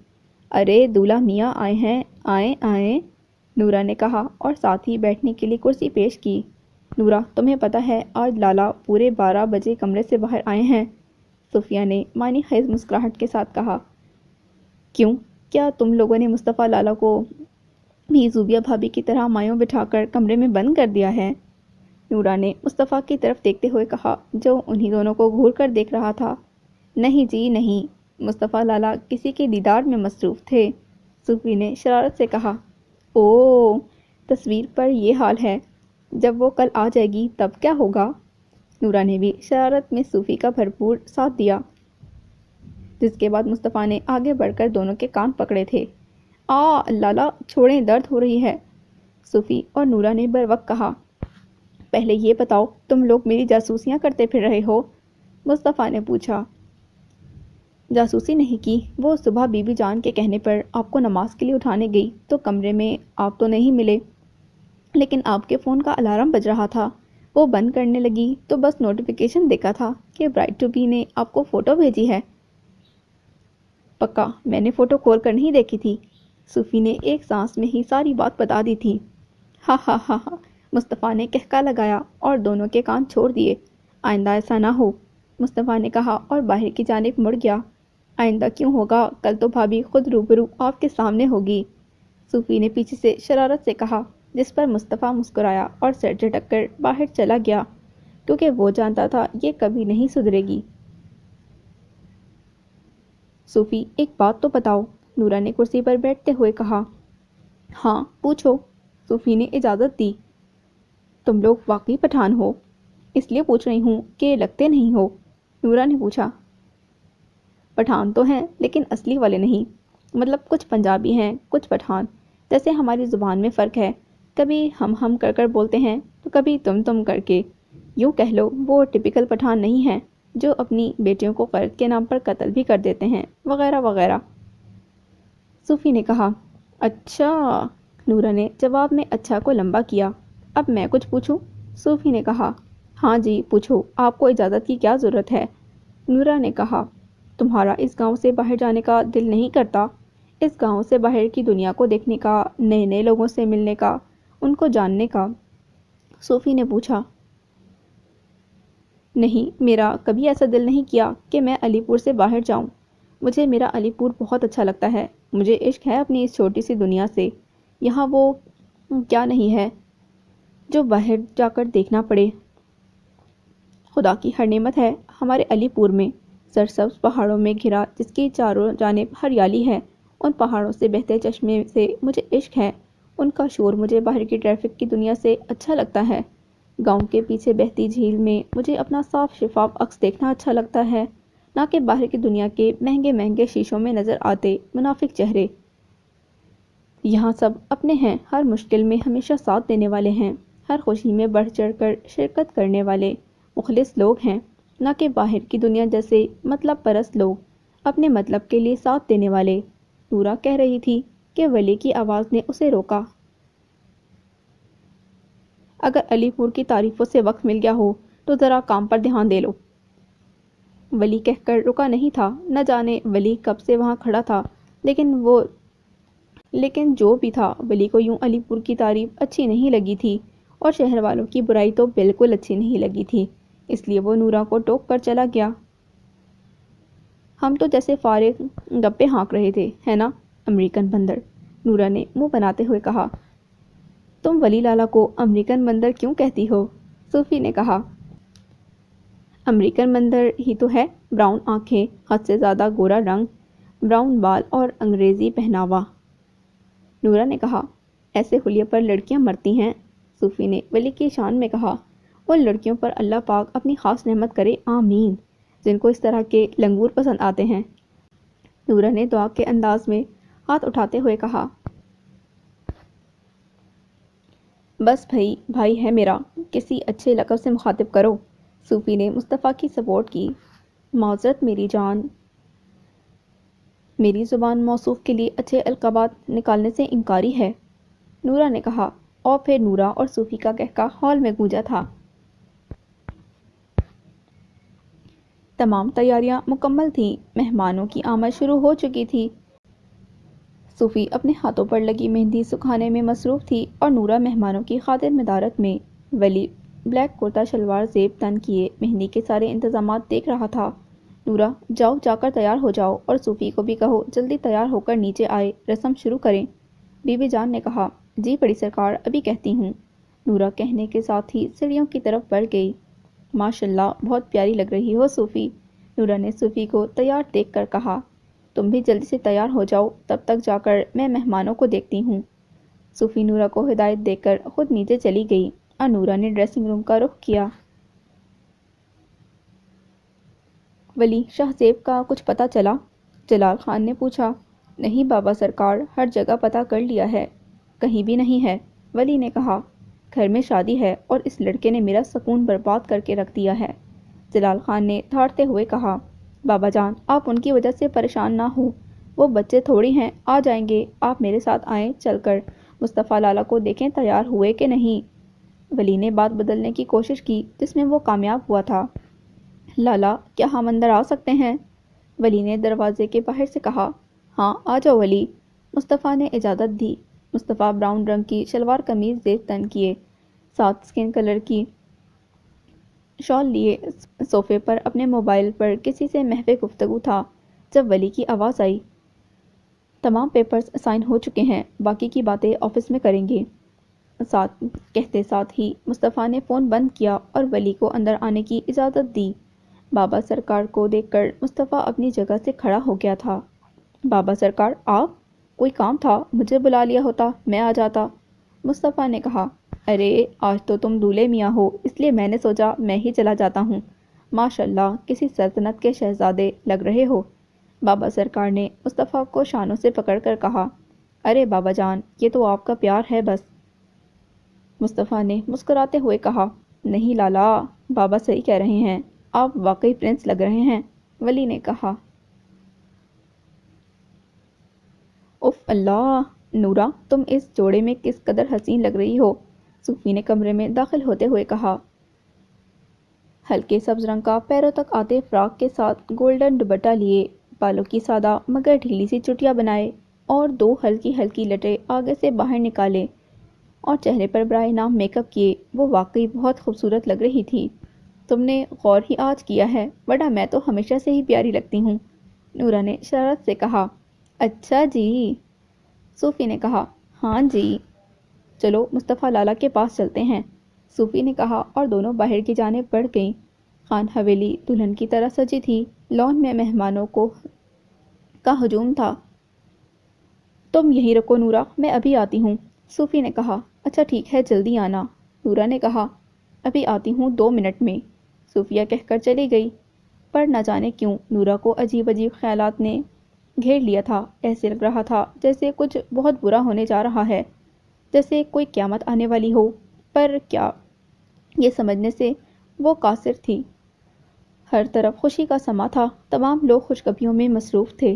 ارے دولہا میاں آئے ہیں، آئیں آئیں، نورا نے کہا اور ساتھ ہی بیٹھنے کے لیے کرسی پیش کی۔ نورا، تمہیں پتہ ہے آج لالا پورے 12 بجے کمرے سے باہر آئے ہیں، صوفیہ نے معنی خیز مسکراہٹ کے ساتھ کہا۔ کیوں؟ کیا تم لوگوں نے مصطفیٰ لالا کو بھی زوبیہ بھابھی کی طرح مایوں بٹھا کر کمرے میں بند کر دیا ہے؟ نورا نے مصطفیٰ کی طرف دیکھتے ہوئے کہا، جو انہی دونوں کو گھور کر دیکھ رہا تھا۔ نہیں جی نہیں، مصطفیٰ لالا کسی کے دیدار میں مصروف تھے، صوفی نے شرارت سے کہا۔ اوہ، تصویر پر یہ حال ہے، جب وہ کل آ جائے گی تب کیا ہوگا؟ نورا نے بھی شرارت میں صوفی کا بھرپور ساتھ دیا، جس کے بعد مصطفیٰ نے آگے بڑھ کر دونوں کے کان پکڑے تھے۔ لالا چھوڑیں، درد ہو رہی ہے، صوفی اور نورا نے بر وقت کہا۔ پہلے یہ بتاؤ، تم لوگ میری جاسوسیاں کرتے پھر رہے ہو؟ مصطفیٰ نے پوچھا۔ جاسوسی نہیں کی، وہ صبح بی بی جان کے کہنے پر آپ کو نماز کے لیے اٹھانے گئی تو کمرے میں آپ تو نہیں ملے، لیکن آپ کے فون کا الارم بج رہا تھا، وہ بند کرنے لگی تو بس نوٹیفیکیشن دیکھا تھا کہ برائڈ ٹو بی نے آپ کو فوٹو بھیجی ہے۔ پکا میں نے فوٹو کھول کر نہیں دیکھی تھی، صوفی نے ایک سانس میں ہی ساری بات بتا دی تھی۔ ہاں ہاں ہاں ہاں، مصطفیٰ نے کہکا لگایا اور دونوں کے کان چھوڑ دیے۔ آئندہ ایسا نہ ہو، مصطفیٰ نے کہا اور باہر کی جانب مڑ گیا۔ آئندہ کیوں ہوگا، کل تو بھابھی خود روبرو آپ کے سامنے ہوگی، صوفی نے پیچھے سے شرارت سے کہا، جس پر مصطفیٰ مسکرایا اور سر جھٹک کر باہر چلا گیا، کیونکہ وہ جانتا تھا یہ کبھی نہیں سدھرے گی۔ صوفی ایک بات تو بتاؤ، نورا نے کرسی پر بیٹھتے ہوئے کہا۔ ہاں پوچھو، صوفی نے اجازت دی۔ تم لوگ واقعی پٹھان ہو؟ اس لیے پوچھ رہی ہوں کہ لگتے نہیں ہو، نورا نے پوچھا۔ پٹھان تو ہیں لیکن اصلی والے نہیں، مطلب کچھ پنجابی ہیں کچھ پٹھان، جیسے ہماری زبان میں فرق ہے، کبھی ہم کر کر بولتے ہیں تو کبھی تم کر کے، یوں کہہ لو وہ ٹپیکل پٹھان نہیں ہیں جو اپنی بیٹیوں کو غرض کے نام پر قتل بھی کر دیتے ہیں وغیرہ وغیرہ، صوفی نے کہا۔ اچھا، نورا نے جواب میں اچھا کو لمبا کیا۔ اب میں کچھ پوچھوں، صوفی نے کہا۔ ہاں جی پوچھو، آپ کو اجازت کی کیا ضرورت ہے، نورا نے کہا۔ تمہارا اس گاؤں سے باہر جانے کا دل نہیں کرتا؟ اس گاؤں سے باہر کی دنیا کو دیکھنے کا، نئے نئے لوگوں سے ملنے کا، ان کو جاننے کا، صوفی نے پوچھا۔ نہیں، میرا کبھی ایسا دل نہیں کیا کہ میں علی پور سے باہر جاؤں، مجھے میرا علی پور بہت اچھا لگتا ہے، مجھے عشق ہے اپنی اس چھوٹی سی دنیا سے، یہاں وہ کیا نہیں ہے جو باہر جا کر دیکھنا پڑے۔ خدا کی ہر نعمت ہے ہمارے علی پور میں، سرسبز پہاڑوں میں گھرا جس کی چاروں جانب ہریالی ہے، ان پہاڑوں سے بہتے چشمے سے مجھے عشق ہے، ان کا شور مجھے باہر کی ٹریفک کی دنیا سے اچھا لگتا ہے، گاؤں کے پیچھے بہتی جھیل میں مجھے اپنا صاف شفاف عکس دیکھنا اچھا لگتا ہے، نہ کہ باہر کی دنیا کے مہنگے مہنگے شیشوں میں نظر آتے منافق چہرے۔ یہاں سب اپنے ہیں، ہر مشکل میں ہمیشہ ساتھ دینے والے ہیں، ہر خوشی میں بڑھ چڑھ کر شرکت کرنے والے مخلص لوگ ہیں، نہ کہ باہر کی دنیا جیسے مطلب پرست لوگ، اپنے مطلب کے لیے ساتھ دینے والے، نورا کہہ رہی تھی کہ ولی کی آواز نے اسے روکا۔ اگر علی پور کی تعریفوں سے وقت مل گیا ہو تو ذرا کام پر دھیان دے لو، ولی کہہ کر رکا نہیں تھا، نہ جانے ولی کب سے وہاں کھڑا تھا، لیکن جو بھی تھا، ولی کو یوں علی پور کی تعریف اچھی نہیں لگی تھی اور شہر والوں کی برائی تو بالکل اچھی نہیں لگی تھی، اس لیے وہ نورا کو ٹوک کر چلا گیا۔ ہم تو جیسے فارغ گپے ہانک رہے تھے، ہے نا، امریکن بندر، نورا نے منہ بناتے ہوئے کہا۔ تم ولی لالا کو امریکن بندر کیوں کہتی ہو، صوفی نے کہا۔ امریکن بندر ہی تو ہے، براؤن آنکھیں، حد سے زیادہ گورا رنگ، براؤن بال اور انگریزی پہناوا، نورا نے کہا۔ ایسے حلیے پر لڑکیاں مرتی ہیں، صوفی نے ولی کی شان میں کہا۔ ان لڑکیوں پر اللہ پاک اپنی خاص رحمت کرے، آمین، جن کو اس طرح کے لنگور پسند آتے ہیں، نورا نے دعا کے انداز میں ہاتھ اٹھاتے ہوئے کہا۔ بس بھائی ہے میرا، کسی اچھے لقب سے مخاطب کرو، صوفی نے مصطفیٰ کی سپورٹ کی۔ معذرت میری جان، میری زبان موصوف کے لیے اچھے القابات نکالنے سے انکاری ہے، نورا نے کہا، اور پھر نورا اور صوفی کا کہکا ہال میں گونجا تھا۔ تمام تیاریاں مکمل تھیں، مہمانوں کی آمد شروع ہو چکی تھی، صوفی اپنے ہاتھوں پر لگی مہندی سکھانے میں مصروف تھی اور نورا مہمانوں کی خاطر مدارت میں، ولی بلیک کرتا شلوار زیب تن کیے مہندی کے سارے انتظامات دیکھ رہا تھا، نورا جاؤ جا کر تیار ہو جاؤ اور صوفی کو بھی کہو جلدی تیار ہو کر نیچے آئے، رسم شروع کریں۔ بی بی جان نے کہا، جی بڑی سرکار ابھی کہتی ہوں۔ نورا کہنے کے ساتھ ہی سیڑھیوں کی طرف بڑھ گئی۔ ماشاء اللہ بہت پیاری لگ رہی ہو صوفی، نورا نے صوفی کو تیار دیکھ کر کہا۔ تم بھی جلدی سے تیار ہو جاؤ، تب تک جا کر میں مہمانوں کو دیکھتی ہوں۔ صوفی نورا کو ہدایت دے کر خود نیچے چلی گئی اور نورا نے ڈریسنگ روم کا رخ کیا۔ ولی شاہ زیب کا کچھ پتہ چلا؟ جلال خان نے پوچھا۔ نہیں بابا سرکار، ہر جگہ پتہ کر لیا ہے، کہیں بھی نہیں ہے، ولی نے کہا۔ گھر میں شادی ہے اور اس لڑکے نے میرا سکون برباد کر کے رکھ دیا ہے، جلال خان نے دھاڑتے ہوئے کہا۔ بابا جان آپ ان کی وجہ سے پریشان نہ ہو، وہ بچے تھوڑی ہیں، آ جائیں گے، آپ میرے ساتھ آئیں، چل کر مصطفیٰ لالا کو دیکھیں تیار ہوئے کہ نہیں۔ ولی نے بات بدلنے کی کوشش کی جس میں وہ کامیاب ہوا تھا۔ لالا کیا ہم اندر آ سکتے ہیں؟ ولی نے دروازے کے باہر سے کہا۔ ہاں آ جاؤ ولی، مصطفیٰ نے اجازت دی۔ مصطفیٰ براؤن رنگ کی شلوار قمیض زیر تن کیے ساتھ اسکن کلر کی شال لیے صوفے پر اپنے موبائل پر کسی سے محو گفتگو تھا جب ولی کی آواز آئی۔ تمام پیپرز سائن ہو چکے ہیں، باقی کی باتیں آفس میں کریں گے۔ کہتے ساتھ ہی مصطفیٰ نے فون بند کیا اور ولی کو اندر آنے کی اجازت دی۔ بابا سرکار کو دیکھ کر مصطفیٰ اپنی جگہ سے کھڑا ہو گیا تھا۔ بابا سرکار آپ؟ کوئی کام تھا؟ مجھے بلا لیا ہوتا، میں آ جاتا۔ مصطفیٰ نے کہا، ارے آج تو تم دولہے میاں ہو، اس لیے میں نے سوچا میں ہی چلا جاتا ہوں۔ ماشاء اللہ کسی سلطنت کے شہزادے لگ رہے ہو۔ بابا سرکار نے مصطفیٰ کو شانوں سے پکڑ کر کہا، ارے بابا جان یہ تو آپ کا پیار ہے بس۔ مصطفیٰ نے مسکراتے ہوئے کہا، نہیں لالا، بابا صحیح کہہ رہے ہیں، آپ واقعی پرنس لگ رہے ہیں۔ ولی نے کہا، اف اللہ، نورا تم اس جوڑے میں کس قدر حسین لگ رہی ہو، صوفی نے کمرے میں داخل ہوتے ہوئے کہا۔ ہلکے سبز رنگ کا پیروں تک آتے فراق کے ساتھ گولڈن دوپٹہ لیے، بالوں کی سادہ مگر ڈھیلی سی چٹیاں بنائے اور دو ہلکی ہلکی لٹیں آگے سے باہر نکالے اور چہرے پر برائے نام میک اپ کیے، وہ واقعی بہت خوبصورت لگ رہی تھی۔ تم نے غور ہی آج کیا ہے، ورنہ میں تو ہمیشہ سے ہی پیاری لگتی ہوں، نورا نے شرارت سے کہا۔ اچھا جی، صوفی نے کہا، ہاں جی، چلو مصطفیٰ لالا کے پاس چلتے ہیں، صوفی نے کہا اور دونوں باہر کی جانب بڑھ گئیں۔ خان حویلی دلہن کی طرح سجی تھی، لان میں مہمانوں کا ہجوم تھا۔ تم یہیں رکو نورا، میں ابھی آتی ہوں، صوفی نے کہا۔ اچھا ٹھیک ہے جلدی آنا، نورا نے کہا۔ ابھی آتی ہوں 2 منٹ میں، صوفیہ کہہ کر چلی گئی۔ پر نہ جانے کیوں نورا کو عجیب عجیب خیالات نے گھیر لیا تھا، ایسے لگ رہا تھا جیسے کچھ بہت برا ہونے جا رہا ہے، جیسے کوئی قیامت آنے والی ہو، پر کیا؟ یہ سمجھنے سے وہ قاصر تھی۔ ہر طرف خوشی کا سما تھا، تمام لوگ خوشخبریوں میں مصروف تھے۔